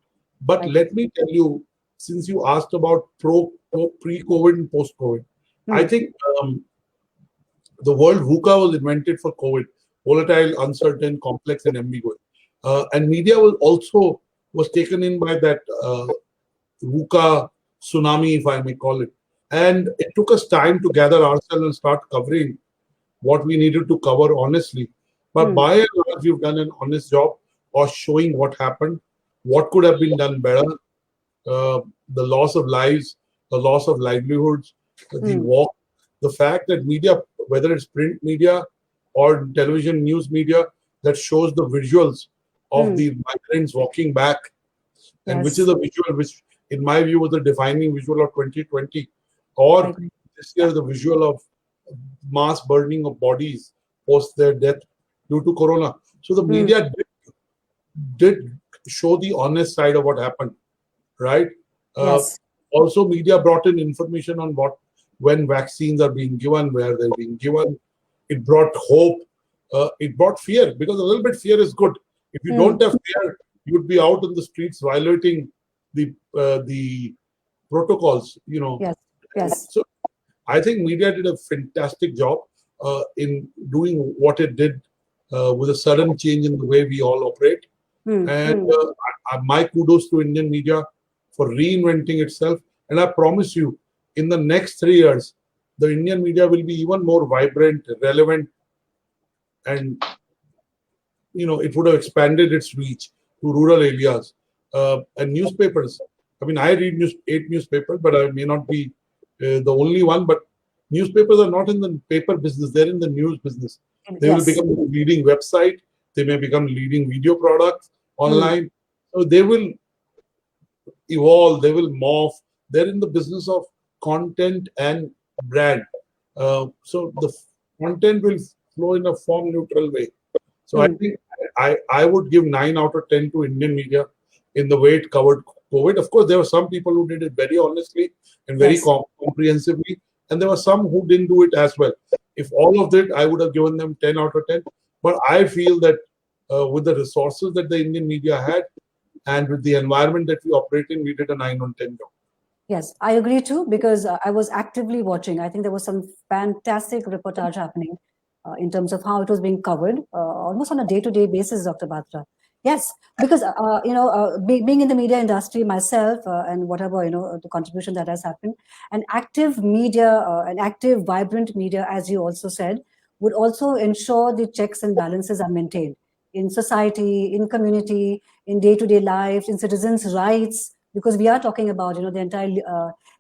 But let me tell you, since you asked about pre-COVID and post-COVID, I think the word VUCA was invented for COVID, volatile, uncertain, complex, and ambiguous. And media was taken in by that VUCA tsunami, if I may call it. And it took us time to gather ourselves and start covering what we needed to cover honestly. But by and large, we've done an honest job of showing what happened, what could have been done better, the loss of lives, the loss of livelihoods, the walk, the fact that media, whether it's print media or television news media, that shows the visuals of the migrants walking back, and which is a visual which, in my view, was the defining visual of 2020, or this year, the visual of mass burning of bodies post their death due to corona. So the media did show the honest side of what happened, right? Also, media brought in information on when vaccines are being given, where they're being given. It brought hope. It brought fear, because a little bit fear is good. If you don't have fear, you would be out in the streets violating the protocols, So I think media did a fantastic job in doing what it did with a sudden change in the way we all operate. And my kudos to Indian media for reinventing itself. And I promise you, in the next 3 years, the Indian media will be even more vibrant, relevant, and it would have expanded its reach to rural areas. And newspapers. I mean, I read 8 newspapers, but I may not be the only one. But newspapers are not in the paper business; they're in the news business. They will become a leading website. They may become leading video products online. So they will evolve. They will morph. They're in the business of content and brand. So the content will flow in a form-neutral way. So I think I would give 9 out of 10 to Indian media in the way it covered COVID. Of course, there were some people who did it very honestly and very comprehensively, and there were some who didn't do it as well. If all of that, I would have given them 10 out of 10. But I feel that with the resources that the Indian media had and with the environment that we operate in, we did a 9 on 10 job.
Yes, I agree too, because I was actively watching. I think there was some fantastic reportage happening in terms of how it was being covered almost on a day-to-day basis, Dr. Batra. Yes, because being in the media industry myself, and whatever the contribution that has happened, an active media, an active, vibrant media, as you also said, would also ensure the checks and balances are maintained in society, in community, in day-to-day life, in citizens' rights, because we are talking about the entire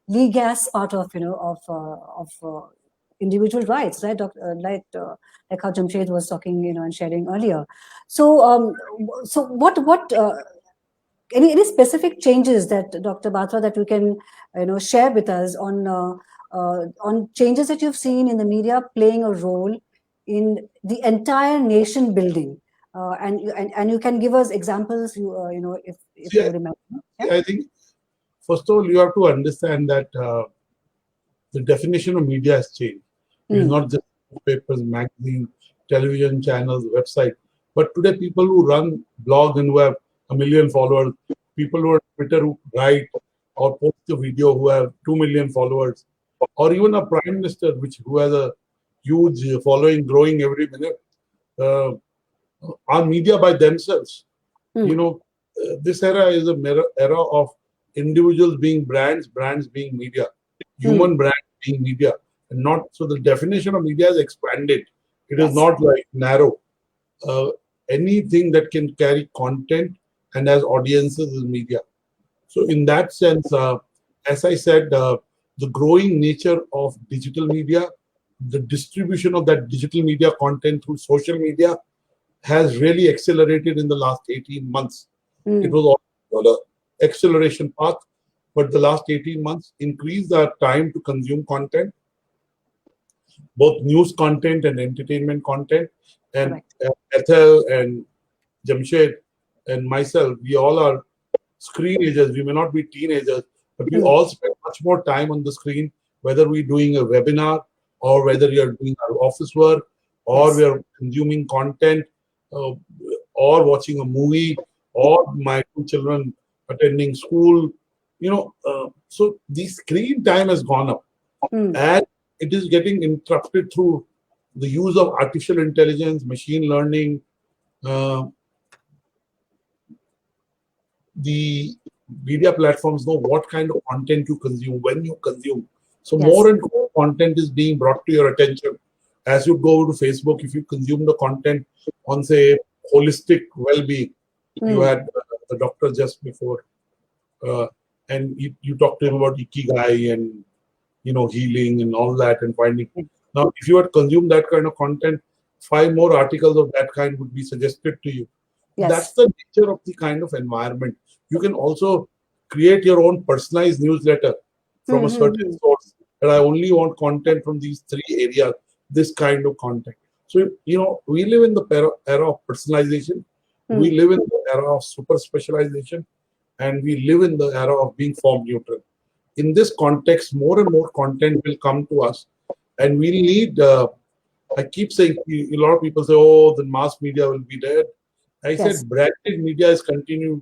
legas part of individual rights, right? Like how Jamshed was talking, and sharing earlier. So, so what any specific changes that Dr. Batra that you can share with us on changes that you've seen in the media playing a role in the entire nation building, and you can give us examples, if
See,
you remember. Yeah?
I think first of all you have to understand that the definition of media has changed. It is not just papers, magazines, television channels, website. But today, people who run blogs and who have 1 million followers, people who are Twitter who write or post a video who have 2 million followers, or even a prime minister who has a huge following growing every minute, are media by themselves. This era is era of individuals being brands, brands being media, human brand being media, and not so. The definition of media is expanded. It is not like narrow. Anything that can carry content and has audiences is media. So in that sense, as I said, the growing nature of digital media, the distribution of that digital media content through social media has really accelerated in the last 18 months. It was on an acceleration path, but the last 18 months increased our time to consume content, both news content and entertainment content. And Ethel and Jamshed and myself, we all are screenagers. We may not be teenagers, but we all spend much more time on the screen, whether we're doing a webinar or whether you're doing our office work or we are consuming content or watching a movie or my 2 children attending school. So the screen time has gone up and it is getting interrupted through the use of artificial intelligence, machine learning, the media platforms know what kind of content you consume, when you consume. So more and more content is being brought to your attention. As you go to Facebook, if you consume the content on, say, holistic well-being, you had the doctor just before, and you talked to him about ikigai and healing and all that and finding. Now, if you had consumed that kind of content, 5 more articles of that kind would be suggested to you. That's the nature of the kind of environment. You can also create your own personalized newsletter from a certain source. And I only want content from these 3 areas, this kind of content. So, we live in the era of personalization. We live in the era of super specialization. And we live in the era of being form neutral. In this context, more and more content will come to us. And we need, I keep saying, a lot of people say, oh, the mass media will be dead. I said branded media is continuing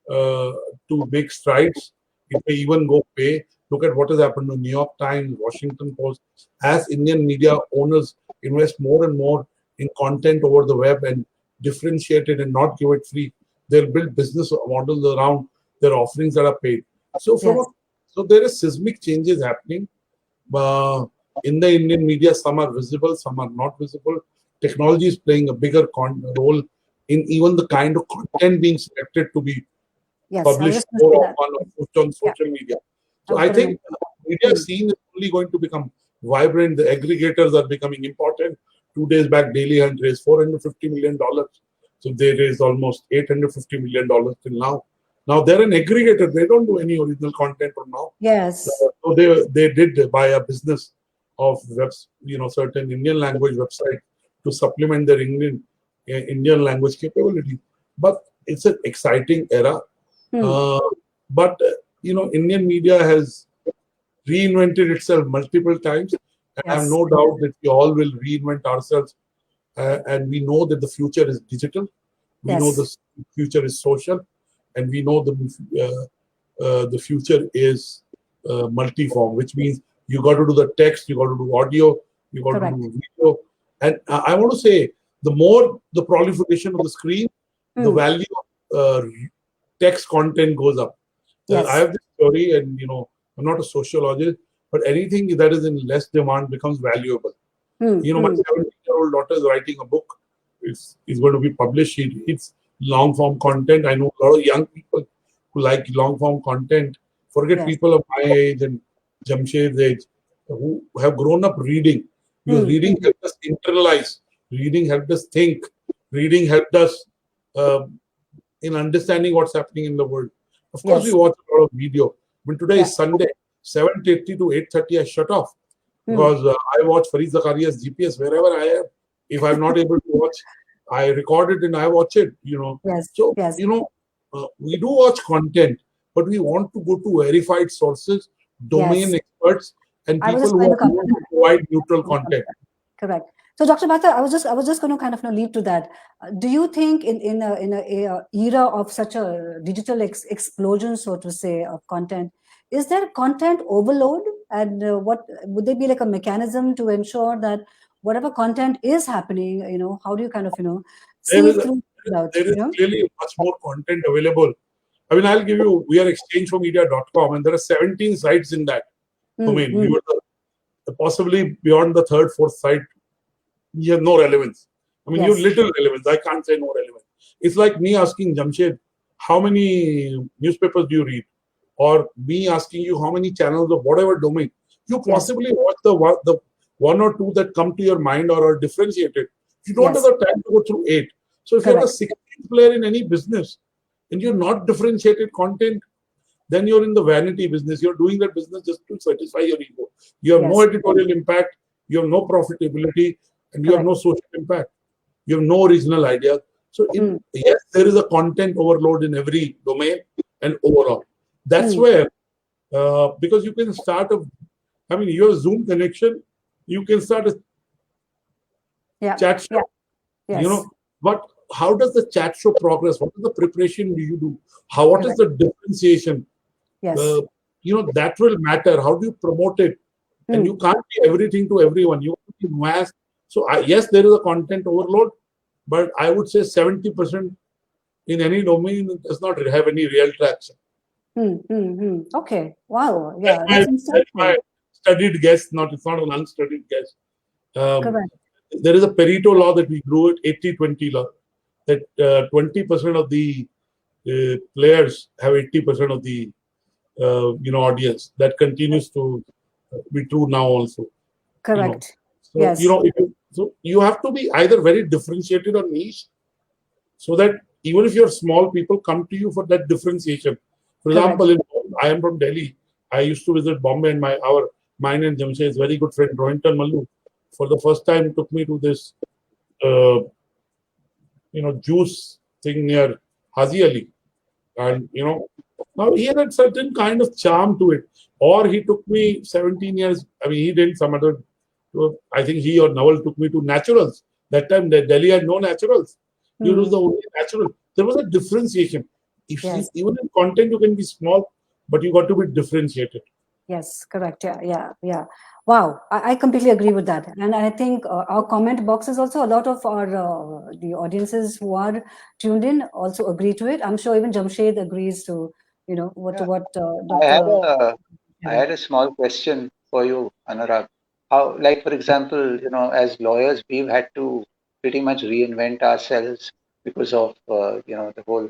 to make strides. It may even go pay. Look at what has happened to New York Times, Washington Post. As Indian media owners invest more and more in content over the web and differentiate it and not give it free, they'll build business models around their offerings that are paid. So, so there are seismic changes happening in the Indian media. Some are visible, some are not visible. Technology is playing a bigger role in even the kind of content being selected to be published more often or pushed on social media. So I think media scene is only going to become vibrant. The aggregators are becoming important. 2 days back, Daily Hunt raised $450 million. So they raised almost $850 million till now. Now they're an aggregator. They don't do any original content from now. So they did buy a business of certain Indian language website to supplement their Indian language capability. But it's an exciting era. But Indian media has reinvented itself multiple times. And I have no doubt that we all will reinvent ourselves. And we know that the future is digital. We know the future is social. And we know the future is multiform, which means you got to do the text, you got to do audio, you got to do video, And I want to say, the more the proliferation of the screen, the value of text content goes up.
Yes.
I have this theory, and I'm not a sociologist, but anything that is in less demand becomes valuable. My 17-year-old daughter is writing a book. It's going to be published. She reads long form content. I know a lot of young people who like long form content. Forget people of my age and Jamshed's age who have grown up reading. Because reading helped us internalize. Reading helped us think. Reading helped us in understanding what's happening in the world. Of course, we watch a lot of video. When today is Sunday, 7:30 to 8:30, I shut off because I watch Farid Zakaria's GPS wherever I am. If I'm not able to watch, I record it and I watch it. So we do watch content, but we want to go to verified sources, domain experts, and people who are going to provide neutral content.
Correct. So, Dr. Batra, I was just going to kind of lead to that. Do you think in a era of such a digital explosion, so to say, of content, is there content overload? And what would there be like a mechanism to ensure that whatever content is happening, how do you kind of see through that?
There is clearly much more content available. I mean, I'll give you. We are exchangeformedia.com, and there are 17 sites in that domain. We were possibly beyond the third, fourth site. You have no relevance. I mean, you have little relevance. I can't say no relevance. It's like me asking Jamshed, how many newspapers do you read? Or me asking you how many channels of whatever domain. You possibly watch the one or two that come to your mind or are differentiated. You don't have the time to go through 8. So if you're a 16th player in any business and you're not differentiated content, then you're in the vanity business. You're doing that business just to satisfy your ego. You have no editorial impact. You have no profitability. And you have no social impact. You have no original ideas. So, yes, there is a content overload in every domain and overall. That's where, because you can start your Zoom connection, you can start a chat show. But how does the chat show progress? What is the preparation do you do? What is the differentiation? That will matter. How do you promote it? And you can't be everything to everyone. You have to be mass. So, yes, there is a content overload, but I would say 70% in any domain does not have any real traction.
Okay. Wow. Yeah.
That's my studied guess. It's not an unstudied guess. There is a Pareto law that we grew at 80-20 law, that 20% of the players have 80% of the audience. That continues to be true now also.
Correct.
So you have to be either very differentiated or niche, so that even if you're small, people come to you for that differentiation. For example, I am from Delhi. I used to visit Bombay, and mine and Jamshed's very good friend Rohinton Mallu, for the first time, took me to this juice thing near Hazi Ali, and now he had a certain kind of charm to it. Or he took me 17 years. I mean, he did some other. I think he or Nawal took me to naturals. That time, Delhi had no naturals. You was the only natural. There was a differentiation. Even in content, you can be small, but you got to be differentiated.
Yes, correct. Yeah. Wow, I completely agree with that. And I think our comment boxes also, a lot of our the audiences who are tuned in also agree to it. I'm sure even Jamshed agrees to, what Dr.
I had a small question for you, Anurag. How, like, for example, as lawyers, we've had to pretty much reinvent ourselves because of, the whole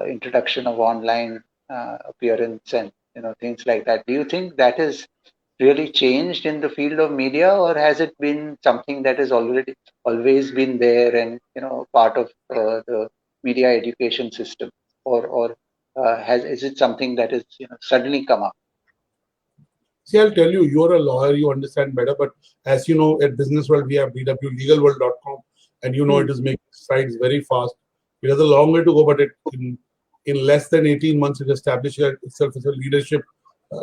introduction of online appearance and, things like that. Do you think that has really changed in the field of media, or has it been something that has always been there and, part of the media education system, or is it something that has, suddenly come up?
See, I'll tell you, you're a lawyer, you understand better. But as you know, at Businessworld, we have BWLegalworld.com, and it is making strides very fast. It has a long way to go, but in less than 18 months, it established itself as a leadership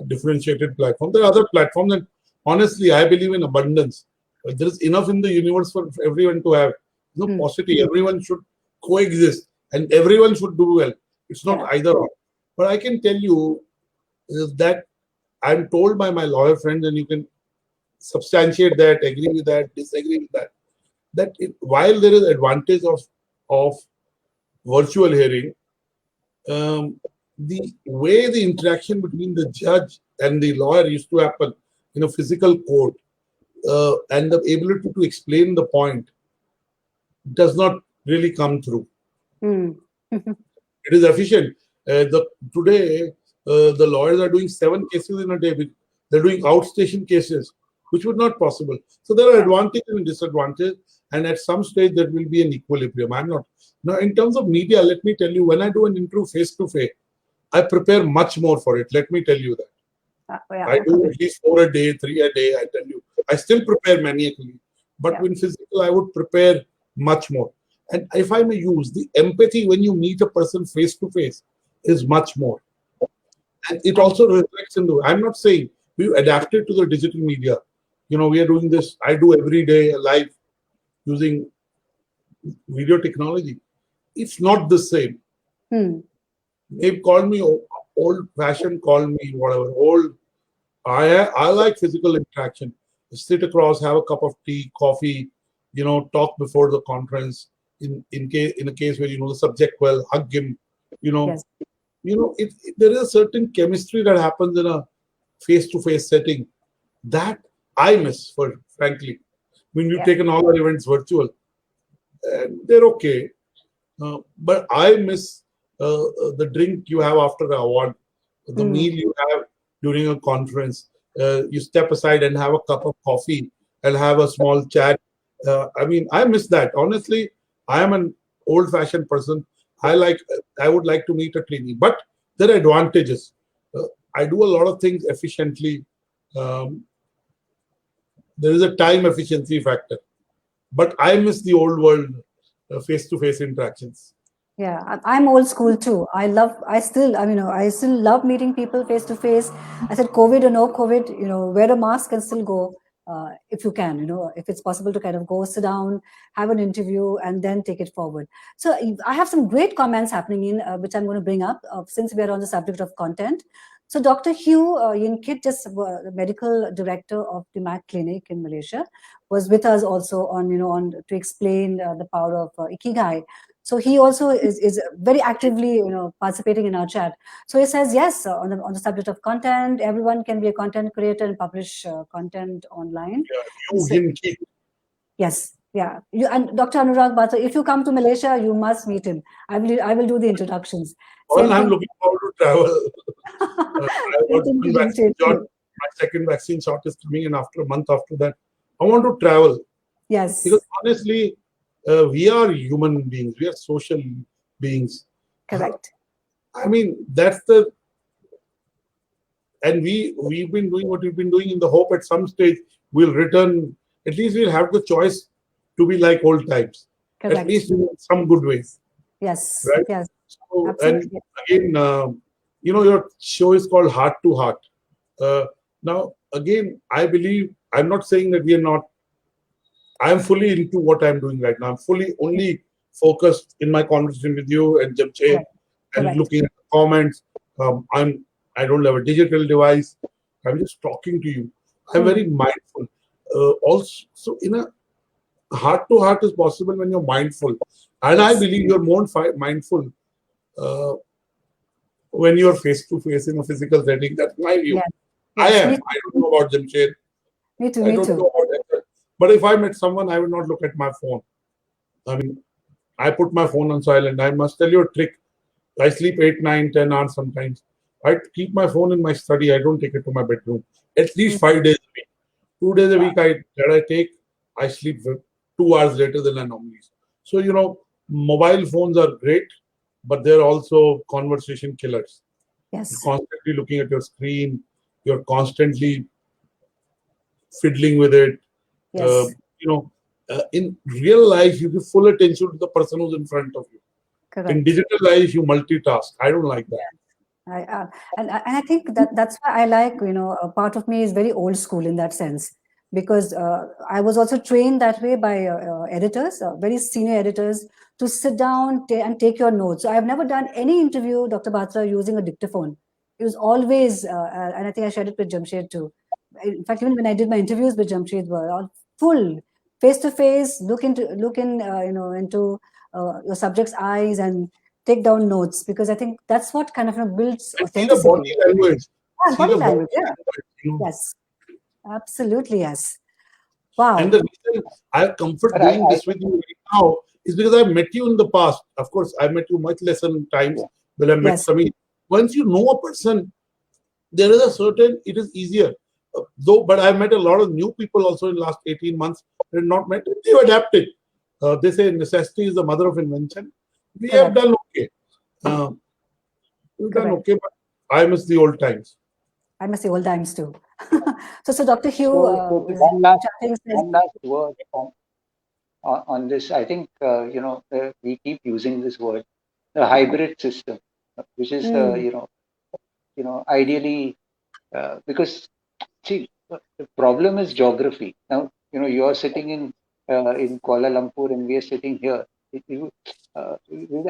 differentiated platform. There are other platforms, and honestly, I believe in abundance. There is enough in the universe for everyone to have. No paucity. Everyone should coexist, and everyone should do well. It's not either or. But I can tell you that I'm told by my lawyer friends, and you can substantiate that, agree with that, disagree with that. that while there is advantage of virtual hearing, the way the interaction between the judge and the lawyer used to happen in a physical court, and the ability to explain the point does not really come through.
Mm.
It is efficient. Today, the lawyers are doing 7 cases in a day. They're doing outstation cases, which was not possible. So there are advantages and disadvantages, and at some stage there will be an equilibrium. I'm not now in terms of media. Let me tell you, when I do an interview face to face, I prepare much more for it. Let me tell you that. I do at least 4 a day, 3 a day. I tell you, I still prepare maniacally, but when physical, I would prepare much more. And if I may use the empathy when you meet a person face to face is much more. And it also reflects in the, I'm not saying we've adapted to the digital media. You know, we are doing this, I do every day live using video technology. It's not the same. They've called me old fashioned, call me whatever, old. I like physical interaction. Sit across, have a cup of tea, coffee, you know, talk before the conference. In a case where you know the subject well, hug him, you know, there is a certain chemistry that happens in a face-to-face setting that I miss, for frankly. When you've taken all our events virtual, and they're okay, but I miss the drink you have after the award, the meal you have during a conference. You step aside and have a cup of coffee and have a small chat. I mean, I miss that. Honestly, I am an old-fashioned person. I would like to meet a trainee, but there are advantages. I do a lot of things efficiently. There is a time efficiency factor, but I miss the old world face-to-face interactions.
Yeah, I'm old school too. I still love meeting people face to face. I said, COVID or no COVID, wear a mask and still go. If you can, if it's possible to kind of go sit down, have an interview, and then take it forward. So I have some great comments happening in which I'm going to bring up since we are on the subject of content. So Dr. Hugh Yinkit, just the medical director of the MAC clinic in Malaysia, was with us also on to explain the power of Ikigai. So he also is very actively participating in our chat. So he says, yes, on the subject of content, everyone can be a content creator and publish content online. Yes, yeah. And Dr. Anurag Batra, if you come to Malaysia, you must meet him. I will do the introductions.
Well, I'm looking forward to travel. My second vaccine shot is coming in after a month after that. I want to travel.
Yes.
Because honestly, we are human beings. We are social beings.
Correct.
I mean, and we've been doing what we've been doing in the hope at some stage we'll return. At least we'll have the choice to be like old times.
Correct.
At least in some good ways.
Yes.
Right?
Yes.
So,
absolutely.
And again, your show is called Heart to Heart. Now, again, I believe, I'm not saying that we are not. I'm fully into what I'm doing right now. I'm fully only focused in my conversation with you and Jamshed and looking at the comments. I don't have a digital device. I'm just talking to you. I'm very mindful. Also, in a heart to heart is possible when you're mindful, and I believe you're more mindful when you're face to face in a physical setting. That's my view.
Yes.
I am. I don't know about Jamshed.
Me too.
I don't know about that. But if I met someone, I would not look at my phone. I mean, I put my phone on silent. I must tell you a trick. I sleep 8, 9, 10 hours sometimes. I keep my phone in my study. I don't take it to my bedroom. At least 5 days a week. 2 days a week I sleep 2 hours later than I normally. So, mobile phones are great, but they're also conversation killers.
Yes.
You're constantly looking at your screen. You're constantly fiddling with it.
Yes.
In real life, you give full attention to the person who's in front of you.
Correct.
In digital life, you multitask. I don't like that.
And I think that's why I like, a part of me is very old school in that sense, because I was also trained that way by editors, very senior editors, to sit down and take your notes. So I've never done any interview, Dr. Batra, using a dictaphone. It was always, and I think I shared it with Jamshed too. In fact, even when I did my interviews with Jamshed, were all full face to face, look into into your subject's eyes and take down notes, because I think that's what kind of builds
And see the body
authenticity.
language.
Yeah,
See
body
the body
language. Yeah.
language.
Yes. Absolutely. Yes.
And
Wow.
the reason I have comfort
But
doing
I
this with you right now is because I met you in the past. Of course, I met you much less in times
Yeah.
when I met
Yes.
Sameer. Once you know a person, there is a certain, it is easier. Though, but I've met a lot of new people also in the last 18 months. They're not met, they've adapted. They say necessity is the mother of invention. We have
Correct.
done okay. We've done
Correct.
okay, but I miss the old times.
I must say old times too. So Dr. Hugh
so
was
one last
chatting. Says,
one last word on this. I think we keep using this word, the hybrid system, which is
mm,
ideally because see the problem is geography. Now you are sitting in Kuala Lumpur and we are sitting here.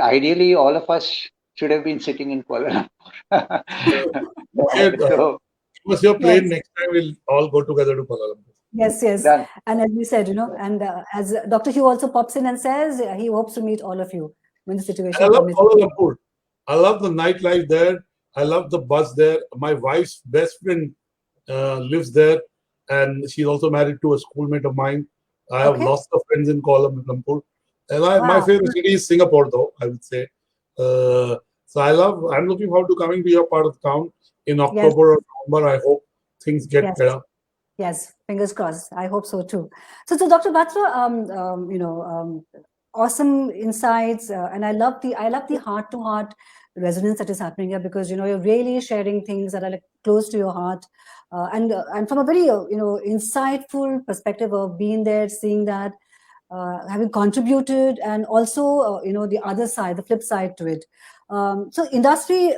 Ideally, all of us should have been sitting in Kuala Lumpur.
Okay,
So
give us your plane.
yes.
Next time we'll all go together to Kuala Lumpur.
Yes, yes.
done.
And as we said, and as Dr. Hugh also pops in and says he hopes to meet all of you when the
And
situation
I love
permits.
Kuala Lumpur. I love the nightlife there. I love the buzz there. My wife's best friend lives there, and she's also married to a schoolmate of mine. I have
Okay.
lots of friends in Kuala Lumpur, and my
Wow.
favorite city is Singapore, though I would say. So I'm looking forward to coming to your part of town in
Yes.
October or November. I hope things get
Yes.
better.
Yes. Fingers crossed. I hope so too. So Dr. Batra, awesome insights, and I love the heart-to-heart resonance that is happening here, because you're really sharing things that are like close to your heart, and from a very insightful perspective of being there, seeing that, having contributed, and also the other side, the flip side to it. So industry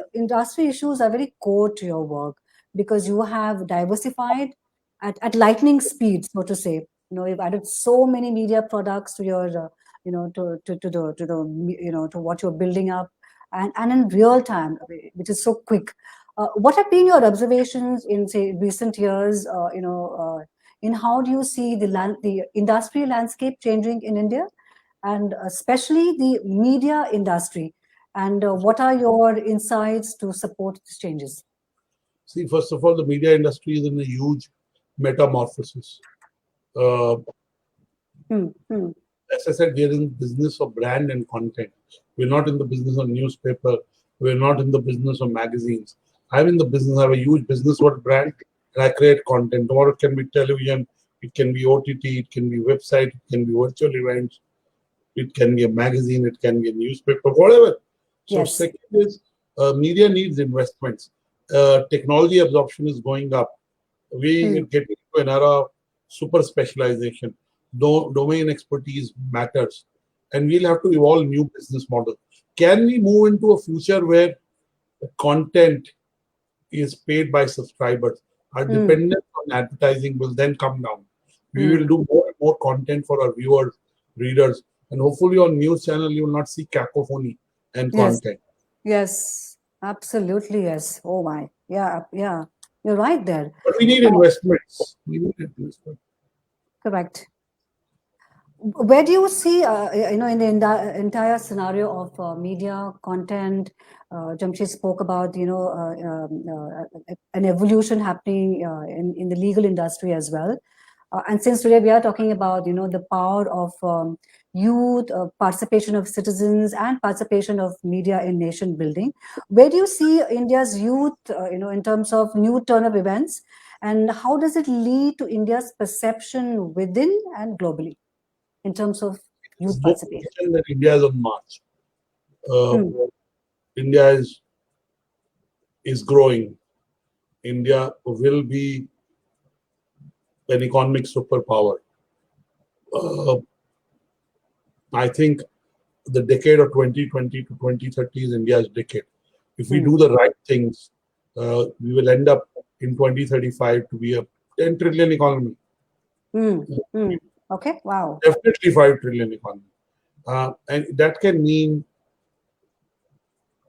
issues are very core to your work, because you have diversified at lightning speed, so to say. You've added so many media products to your to what you're building up, and in real time, which is so quick. What have been your observations in, say, recent years? In how do you see the industry landscape changing in India, and especially the media industry? And what are your insights to support these changes?
See, first of all, the media industry is in a huge metamorphosis. Uh,
Hmm, hmm.
as I said, we are in the business of brand and content. We're not in the business of newspaper. We're not in the business of magazines. I'm in the business. I have a huge business word brand, and I create content. Tomorrow it can be television, it can be OTT, it can be website, it can be virtual events, it can be a magazine, it can be a newspaper, whatever. So
Yes.
second is media needs investments. Technology absorption is going up. We are getting into an era of super specialization. Domain expertise matters, and we'll have to evolve new business models. Can we move into a future where the content is paid by subscribers? Our dependence on advertising will then come down. We will do more and more content for our viewers, readers, and hopefully on news channel you will not see cacophony and
Yes.
content.
Yes. Absolutely. Yes. Oh my. Yeah. Yeah. You're right there.
But we need investments. We need investment.
Correct. Where do you see, in the entire scenario of media content? Jamshed spoke about, an evolution happening in the legal industry as well. And since today we are talking about, the power of youth, participation of citizens, and participation of media in nation building, where do you see India's youth, in terms of new turn of events, and how does it lead to India's perception within and globally, in terms of
There's
youth
no
participation?
question that India is on march. Uh,
Hmm.
India is growing. India will be an economic superpower. Uh, I think the decade of 2020 to 2030 is India's decade. If we do the right things, we will end up in 2035 to be a 10 trillion economy.
Okay, wow.
Definitely 5 trillion economy. And that can mean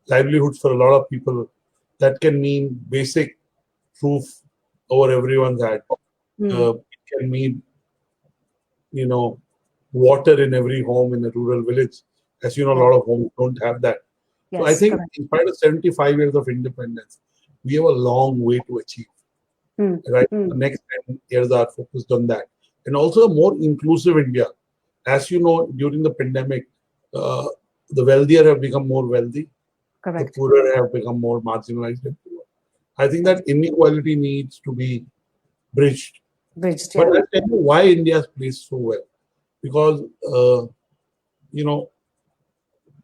livelihoods for a lot of people. That can mean basic roof over everyone's head. It can mean water in every home in a rural village. As you know, a lot of homes don't have that. So I
Yes,
think
correct.
in spite of 75 years of independence, we have a long way to achieve.
Hmm.
Right? The next 10 years are focused on that. And also a more inclusive India. As you know, during the pandemic, the wealthier have become more wealthy. The
Correct.
poorer have become more marginalized and poor. I think that inequality needs to be bridged.
Bridged,
But
yeah.
I'll tell you why India is placed so well. Because,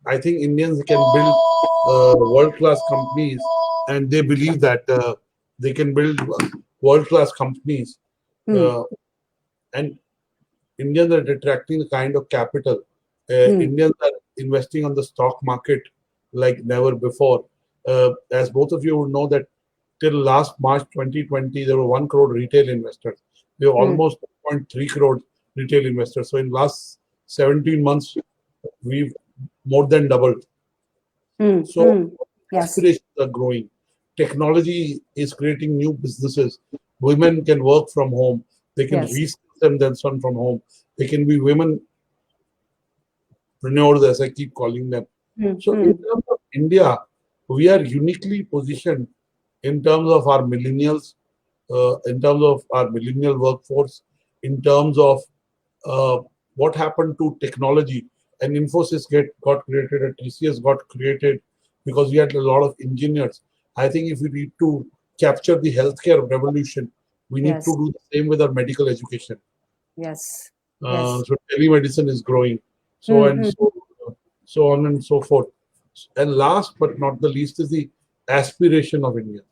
I think Indians can build world-class companies, and they believe that they can build world-class companies. Uh, and Indians are attracting the kind of capital. Indians are investing on the stock market like never before. As both of you would know that till last March 2020, there were 1 crore retail investors. We have almost 1.3 crore retail investors. So in last 17 months, we've more than doubled. So
Yes.
aspirations are growing. Technology is creating new businesses. Women can work from home. They can
Yes.
reskill themselves from home. They can be women entrepreneurs, as I keep calling them. So in terms of India, we are uniquely positioned in terms of our millennials, in terms of our millennial workforce, in terms of what happened to technology. And Infosys got created, and TCS got created because we had a lot of engineers. I think if we need to capture the healthcare revolution, we need
Yes.
to do the same with our medical education.
Yes. Yes.
So telemedicine is growing, so on and so forth. And last but not the least is the aspiration of India.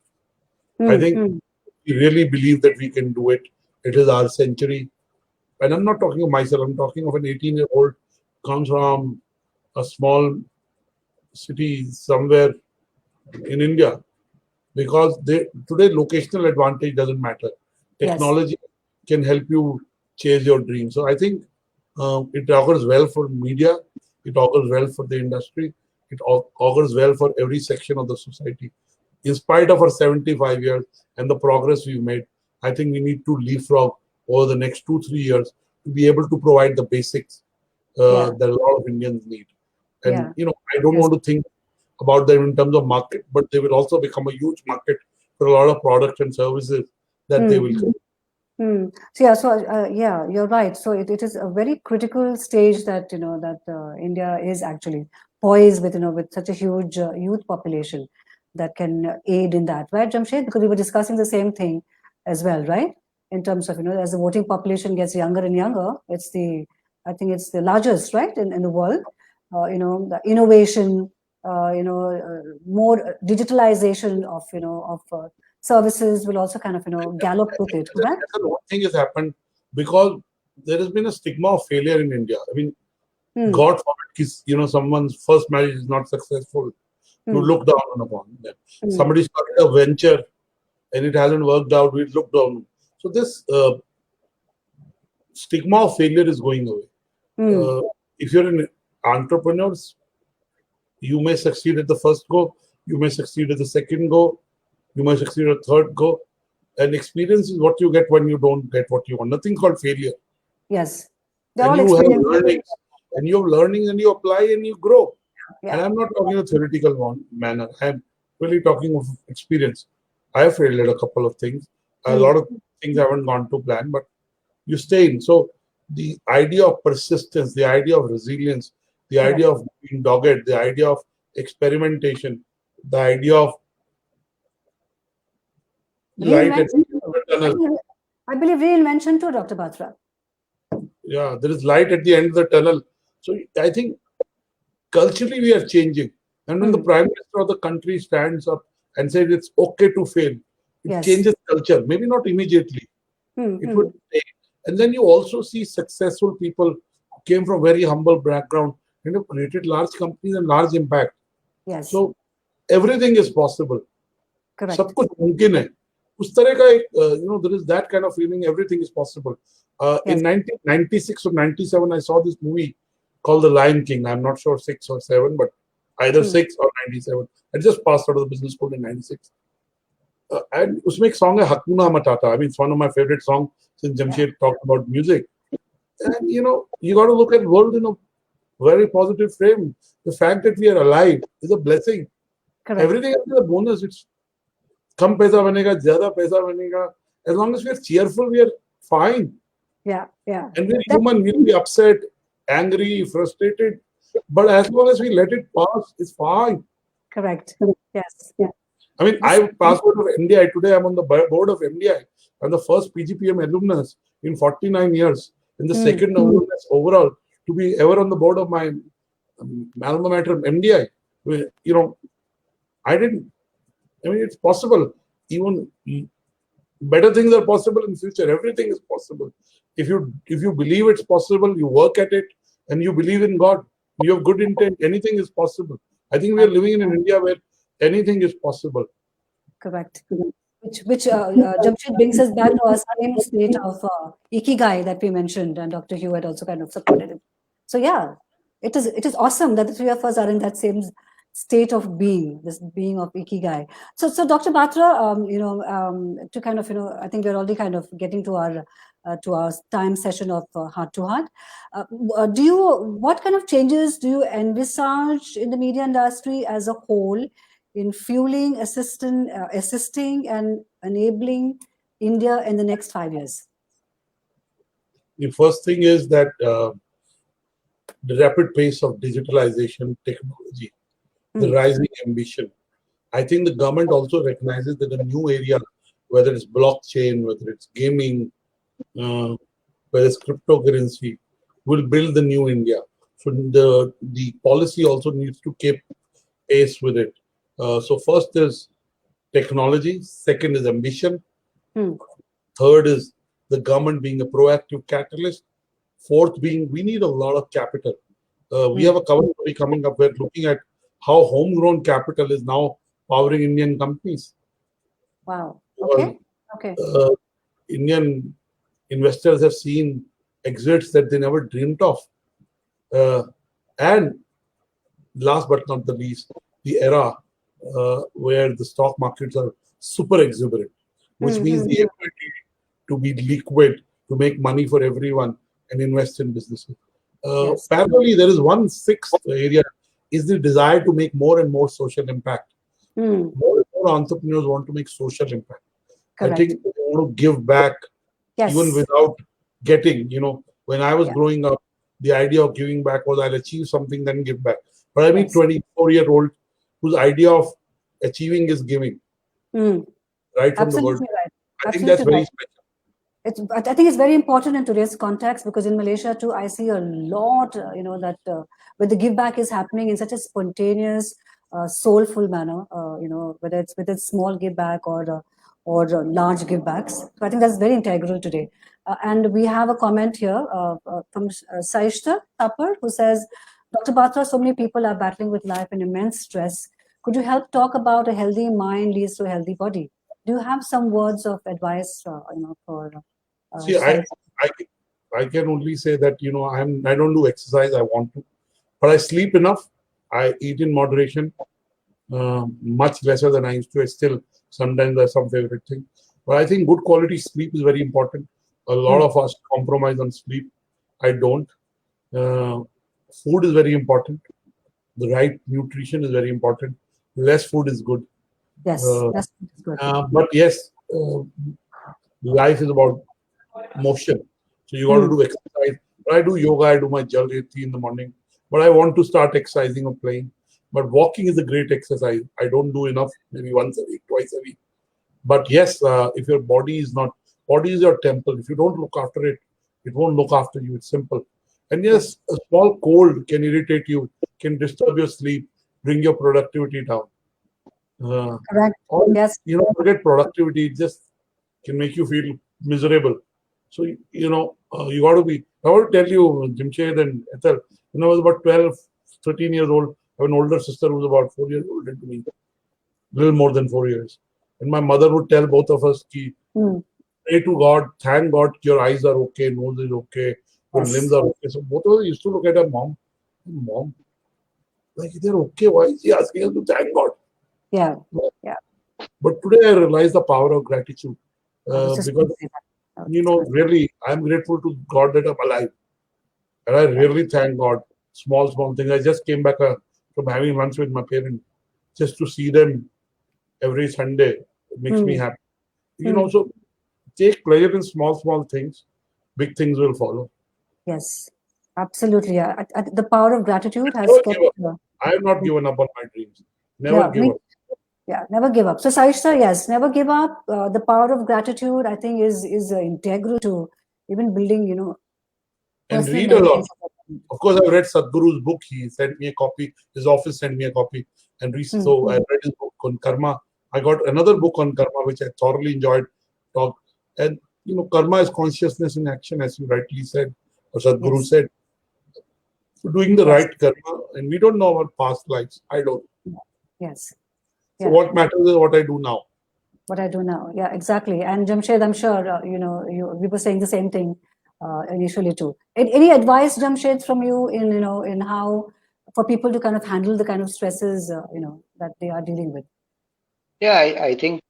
I think we really believe that we can do it. It is our century. And I'm not talking of myself, I'm talking of an 18-year-old comes from a small city somewhere in India. Because today locational advantage doesn't matter. Technology can help you chase your dreams. So I think it augurs well for media, it augurs well for the industry, it augurs well for every section of the society. In spite of our 75 years and the progress we've made, I think we need to leapfrog over the next 2-3 years to be able to provide the basics that a lot of Indians need. And I don't want to think about them in terms of market, but they will also become a huge market for a lot of products and services that they will create.
So you're right. So it is a very critical stage that India is actually poised with with such a huge youth population that can aid in that, right, Jamshed? Because we were discussing the same thing as well, right? In terms of as the voting population gets younger and younger, I think it's the largest, right, in the world. The innovation, more digitalization of services will also kind of gallop with it, correct?
One thing has happened because there has been a stigma of failure in India. I mean, God forbid, someone's first marriage is not successful, you look down upon them. Somebody started a venture and it hasn't worked out, we look down. So this stigma of failure is going away. If you're an entrepreneur, you may succeed at the first go, you may succeed at the second go, you may succeed at the third go. And experience is what you get when you don't get what you want. Nothing called failure.
Yes.
And you have learnings, and you have learning, and you apply and you grow.
Yeah.
And I'm not talking in a theoretical manner. I'm really talking of experience. I have failed at a couple of things. A lot of things haven't gone to plan, but you stay in. So the idea of persistence, the idea of resilience, the idea of being dogged, the idea of experimentation, the idea of light at the end of the tunnel.
I believe reinvention too, Dr. Batra.
Yeah, there is light at the end of the tunnel. So I think culturally we are changing. And when the Prime Minister of the country stands up and says it's okay to fail, it changes culture. Maybe not immediately. It would take. And then you also see successful people who came from very humble background and have created large companies and large impact.
Yes.
So everything is possible.
Correct.
सब कुछ मुमकिन है. उस तरह का एक, there is that kind of feeling. Everything is possible. In 1996 or 97, I saw this movie called The Lion King. I'm not sure 6 or 7, but either 6 or 97. I just passed out of the business school in 96. And उसमें एक song है Hakuna Matata. I mean, it's one of my favorite songs since Jamshed talked about music. And you got to look at world in a very positive frame. The fact that we are alive is a blessing.
Correct.
Everything else is a bonus. It's kam paisa banega, zyada paisa banega. As long as we are cheerful, we are fine.
Yeah.
And we're human. We'll be upset, angry, frustrated. But as long as we let it pass, it's fine.
Correct. Yes.
I mean, I passed out of MDI. Today, I'm on the board of MDI. I'm the first PGPM alumnus in 49 years. And the second alumnus overall to be ever on the board of my alma mater, MDI. I didn't. I mean, it's possible. Even better things are possible in future. Everything is possible. If you believe it's possible, you work at it, and you believe in God, you have good intent, anything is possible. I think we are living in an India where anything is possible.
Correct. Which Jamshed brings us back to our same state of ikigai that we mentioned, and Dr. Hugh had also kind of supported it. So yeah, it is awesome that the three of us are in that same state of being, this being of ikigai. So Dr. Batra, to kind of, I think we're already kind of getting to our time session of heart to heart. What kind of changes do you envisage in the media industry as a whole in fueling, assisting and enabling India in the next 5 years?
The first thing is that the rapid pace of digitalization, technology, the rising ambition. I think the government also recognizes that a new area, whether it's blockchain, whether it's gaming, whether it's cryptocurrency, will build the new India. So the policy also needs to keep pace with it. So first is technology, second is ambition, third is the government being a proactive catalyst, fourth being we need a lot of capital. We have a cover story coming up. We're looking at how homegrown capital is now powering Indian companies.
Wow. Okay.
Indian investors have seen exits that they never dreamed of. And last but not the least, the era where the stock markets are super exuberant, which means the ability to be liquid, to make money for everyone and invest in businesses. Parallelly, there is one sixth area, is the desire to make more and more social impact. More and more entrepreneurs want to make social impact. Correct. I think they want to give back even without getting, when I was growing up, the idea of giving back was I'll achieve something, then give back. But I mean, 24-year-old whose idea of achieving is giving. Right from the word.
Right.
I think that's very special.
I think it's very important in today's context, because in Malaysia too, I see a lot, that where the give back is happening in such a spontaneous, soulful manner, whether it's small give back or large give backs. So I think that's very integral today. And we have a comment here from Saishta Tapar, who says, Dr. Batra, so many people are battling with life and immense stress. Could you help talk about a healthy mind leads to a healthy body? Do you have some words of advice, for?
See, I can only say that I don't do exercise. I want to, but I sleep enough. I eat in moderation, much lesser than I used to. I still sometimes there's some favorite thing, but I think good quality sleep is very important. A lot of us compromise on sleep. I don't. Food is very important. The right nutrition is very important. Less food is good.
Yes, less food is good.
But yes, life is about motion. So you got to do exercise. But I do yoga. I do my jalreti in the morning. But I want to start exercising or playing. But walking is a great exercise. I don't do enough. Maybe once a week, twice a week. But yes, if your body is your temple. If you don't look after it, it won't look after you. It's simple. And yes, a small cold can irritate you, can disturb your sleep, bring your productivity down.
Correct. Yes.
Forget productivity. It just can make you feel miserable. So, you got to be. I want to tell you, Jamshed and Ethel, when I was about 12, 13 years old, I have an older sister who was about 4 years older than me, a little more than 4 years. And my mother would tell both of us, pray to God, thank God your eyes are okay, nose is okay, your limbs are okay. So both of us used to look at our mom, like, they're okay, why is she asking us to thank God?
Yeah.
But today I realize the power of gratitude. Because, really, I'm grateful to God that I'm alive. And I really thank God. Small things. I just came back from having lunch with my parents. Just to see them every Sunday makes me happy. You know, so take pleasure in small things. Big things will follow.
Yes, absolutely. Yeah. The power of gratitude has
Never
kept.
give up. I have not given up on my dreams. Never
Yeah,
give up.
yeah, never give up. So, Saishta, yes, never give up. The power of gratitude, I think, is integral to even building,
And
personal
read a lot.
memories.
Of course, I read Sadhguru's book. He sent me a copy. His office sent me a copy. And so I read his book on karma. I got another book on karma, which I thoroughly enjoyed. And, karma is consciousness in action, as you rightly said, or Sadhguru
Yes.
said. So doing the
Yes.
right karma. And we don't know our past lives. I don't.
Yes.
So
Yeah.
what matters is what I do now.
What I do now. Yeah, exactly. And Jamshed, I'm sure, we were saying the same thing initially too. Any advice, Jamshed, from you in how for people to kind of handle the kind of stresses, that they are dealing with?
Yeah, I think,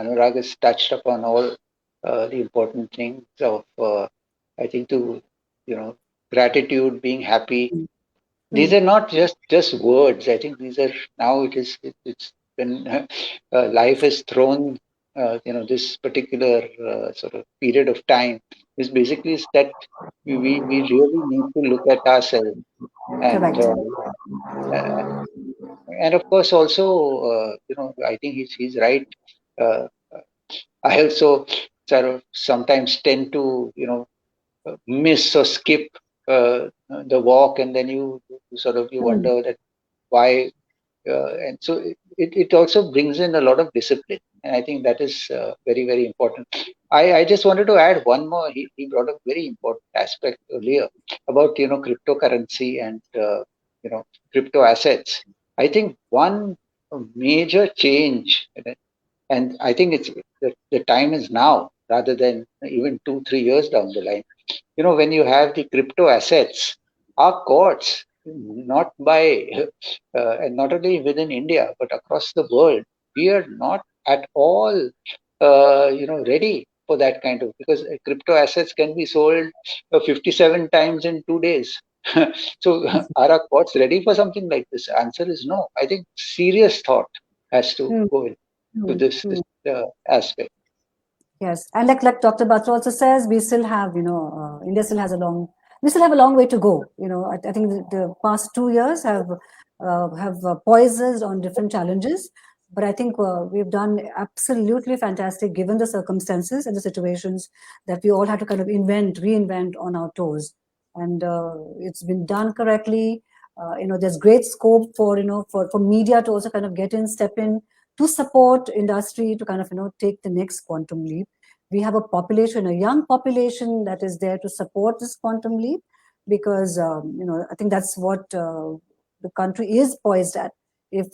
Anurag has touched upon all the important things of, I think, gratitude, being happy. These are not just words. I think these are now it's been life has thrown this particular sort of period of time is basically that we really need to look at ourselves and
Correct.
uh, and of course also I think he's right. Uh, I also sort of sometimes tend to miss or skip the walk, and then you wonder that why, and so it also brings in a lot of discipline, and I think that is very important. I just wanted to add one more. He brought a very important aspect earlier about cryptocurrency and crypto assets. I think one major change, and I think the time is now rather than even 2-3 years down the line. When you have the crypto assets, our courts, not by, and not only within India, but across the world, we are not at all, ready for that kind of, because crypto assets can be sold 57 times in 2 days. So are our courts ready for something like this? Answer is no. I think serious thought has to go into this aspect.
Yes, and like Dr. Batra also says, we still have, India still has we still have a long way to go. I think the past 2 years have poised us on different challenges, but I think we've done absolutely fantastic given the circumstances and the situations that we all had to kind of reinvent on our toes, and it's been done correctly. There's great scope for for media to also kind of step in to support industry to kind of take the next quantum leap. We have a young population that is there to support this quantum leap, because I think that's what the country is poised at. If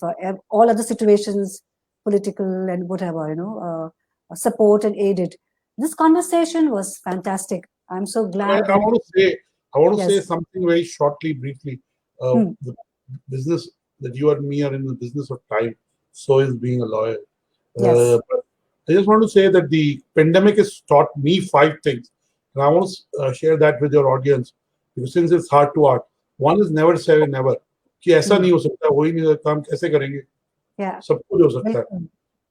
all other situations, political and whatever, support and aided. This conversation was fantastic. I'm so glad
I
that
want to say
yes.
something very shortly, briefly. The business that you and me are in the business of time. So is being a lawyer.
Yes.
But I just want to say that the pandemic has taught me 5 things, and I want to share that with your audience, because since it's heart to heart. One is never say never. कि ऐसा नहीं हो सकता, वही नहीं होगा, काम कैसे करेंगे?
Yeah.
सब कुछ हो सकता है,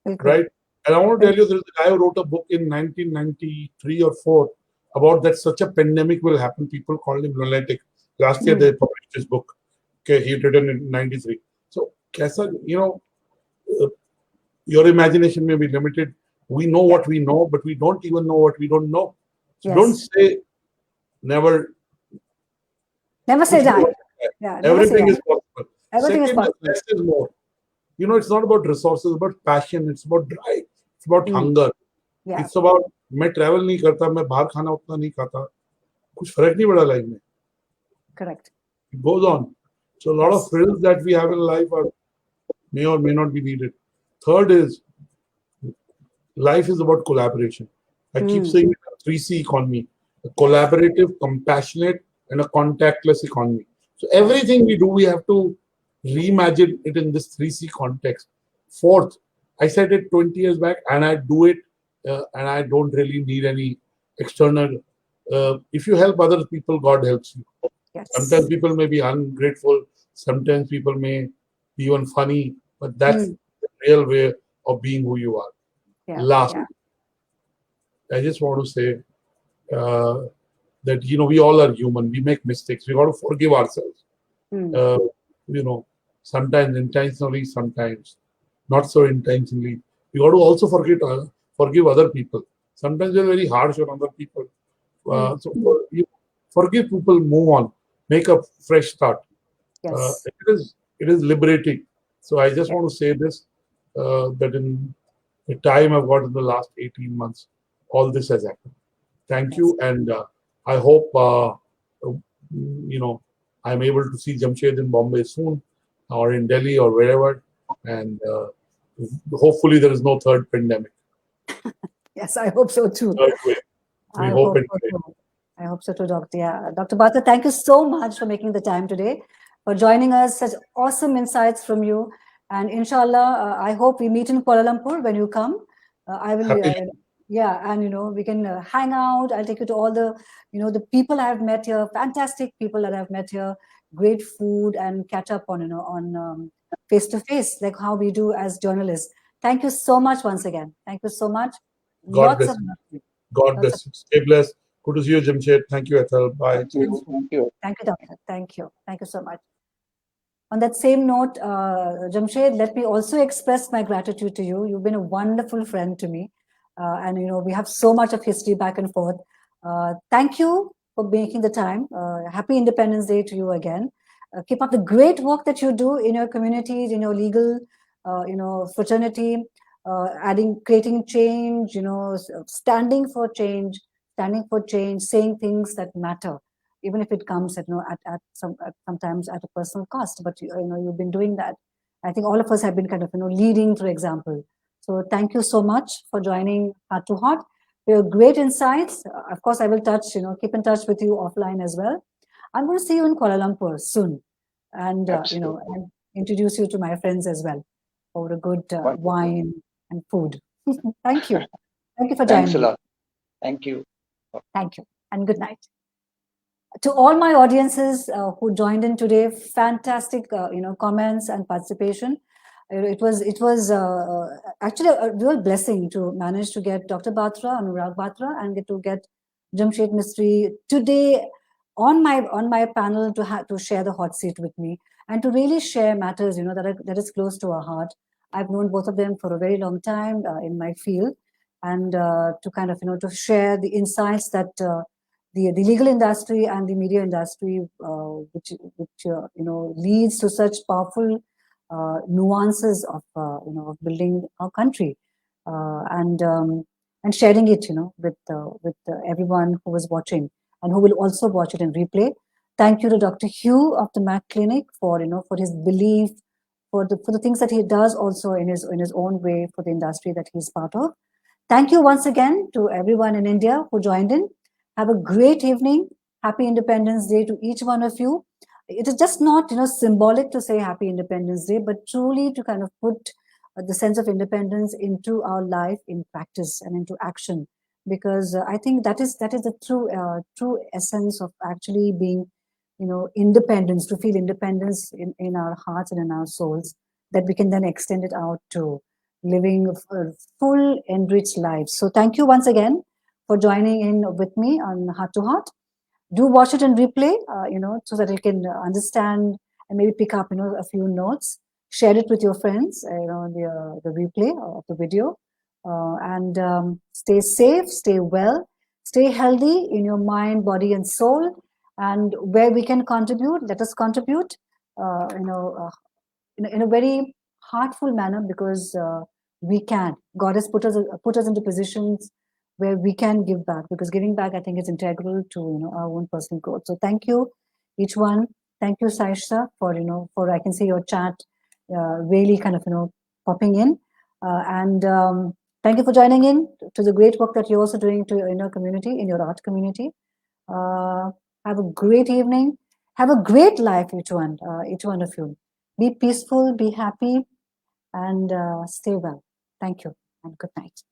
बिल्कुल.
right? And I want to tell you, there is a guy who wrote a book in 1993 or 4 about that such a pandemic will happen. People called him lunatic. Last year they published his book. Okay, he written in 93. So, kaisa, your imagination may be limited. We know what we know, but we don't even know what we don't know. So
Yes.
don't say never.
Never say die. Yeah, never say
Everything
die.
is possible.
Everything is
Second,
possible.
the less is more. It's not about resources, but passion. It's about drive. It's about hunger.
Yeah.
It's about मैं travel नहीं करता, मैं बाहर खाना उतना नहीं खाता, कुछ फर्क नहीं पड़ा लाइफ में.
Correct.
It goes on. So a lot of thrills that we have in life may or may not be needed. Third is, life is about collaboration. I keep saying 3C economy: a collaborative, compassionate, and a contactless economy. So everything we do, we have to reimagine it in this 3C context. Fourth, I said it 20 years back, and I do it, and I don't really need any external if you help other people, God helps you.
Yes.
Sometimes people may be ungrateful. Sometimes people may be even funny, but that's the real way of being who you are.
Yeah.
Last,
Yeah.
I just want to say that we all are human. We make mistakes. We got to forgive ourselves. Sometimes intentionally, sometimes not so intentionally. We got to also forgive other people. Sometimes we're very harsh on other people. Forgive people, move on, make a fresh start.
Yes.
It is liberating. So I just want to say this, that in the time I've got in the last 18 months, all this has happened. Thank you, and I hope I'm able to see Jamshed in Bombay soon, or in Delhi, or wherever, and hopefully there is no third pandemic.
Yes, I hope so too.
Third wave. We hope it.
I hope so too, Doctor. Yeah, Dr. Batra, thank you so much for making the time today, for joining us. Such awesome insights from you, and inshallah, I hope we meet in Kuala Lumpur when you come. I will. And we can hang out. I'll take you to all the the people I have met here, fantastic people that I've met here, great food, and catch up on face to face, like how we do as journalists. Thank you so much once again. Thank you so much.
God bless you. God bless you. Stay blessed. Good to see you, Jamshed. Thank you, Ethel. Bye.
Thank you.
Thank you, Doctor. Thank you. Thank you so much. On that same note, Jamshed, let me also express my gratitude to you. You've been a wonderful friend to me. And we have so much of history back and forth. Thank you for making the time. Happy Independence Day to you again. Keep up the great work that you do in your communities, in your legal, fraternity, creating change, standing for change, saying things that matter, even if it comes at sometimes at a personal cost. But you've been doing that. I think all of us have been kind of leading through example. So thank you so much for joining Heart to Heart. Your great insights. Of course, I will keep in touch with you offline as well. I'm going to see you in Kuala Lumpur soon, and and introduce you to my friends as well over a good wine and food. Thank you. Thank you for joining.
Thanks a lot. Thank you.
Thank you, and good night. To all my audiences who joined in today, fantastic comments and participation. It was actually a real blessing to manage to get Dr. Batra, Anurag Batra, and to get Jamshed Mistry today on my panel to share the hot seat with me and to really share matters that is close to our heart. I've known both of them for a very long time in my field, and to kind of to share the insights that the legal industry and the media industry, which leads to such powerful nuances of of building our country, and sharing it with everyone who was watching and who will also watch it in replay. Thank you to Dr. Hugh of the Mac Clinic for for his belief, for the things that he does also in his own way for the industry that he's part of. Thank you once again to everyone in India who joined in. Have a great evening. Happy Independence Day to each one of you. It is just not symbolic to say Happy Independence Day, but truly to kind of put the sense of independence into our life in practice and into action, because I think that is the true essence of actually being independence, to feel independence in our hearts and in our souls, that we can then extend it out to living full, enriched lives. So thank you once again for joining in with me on Heart to Heart. Do watch it in replay, so that you can understand and maybe pick up, a few notes. Share it with your friends, the replay of the video, and stay safe, stay well, stay healthy in your mind, body, and soul. And where we can contribute, let us contribute, in a very heartful manner, because we can. God has put us into positions where we can give back, because giving back, I think, is integral to our own personal growth. So thank you, each one. Thank you, Saisha, for I can see your chat really kind of popping in, and thank you for joining in to the great work that you're also doing in your community, in your art community. Have a great evening. Have a great life, each one of you. Be peaceful, be happy, and stay well. Thank you, and good night.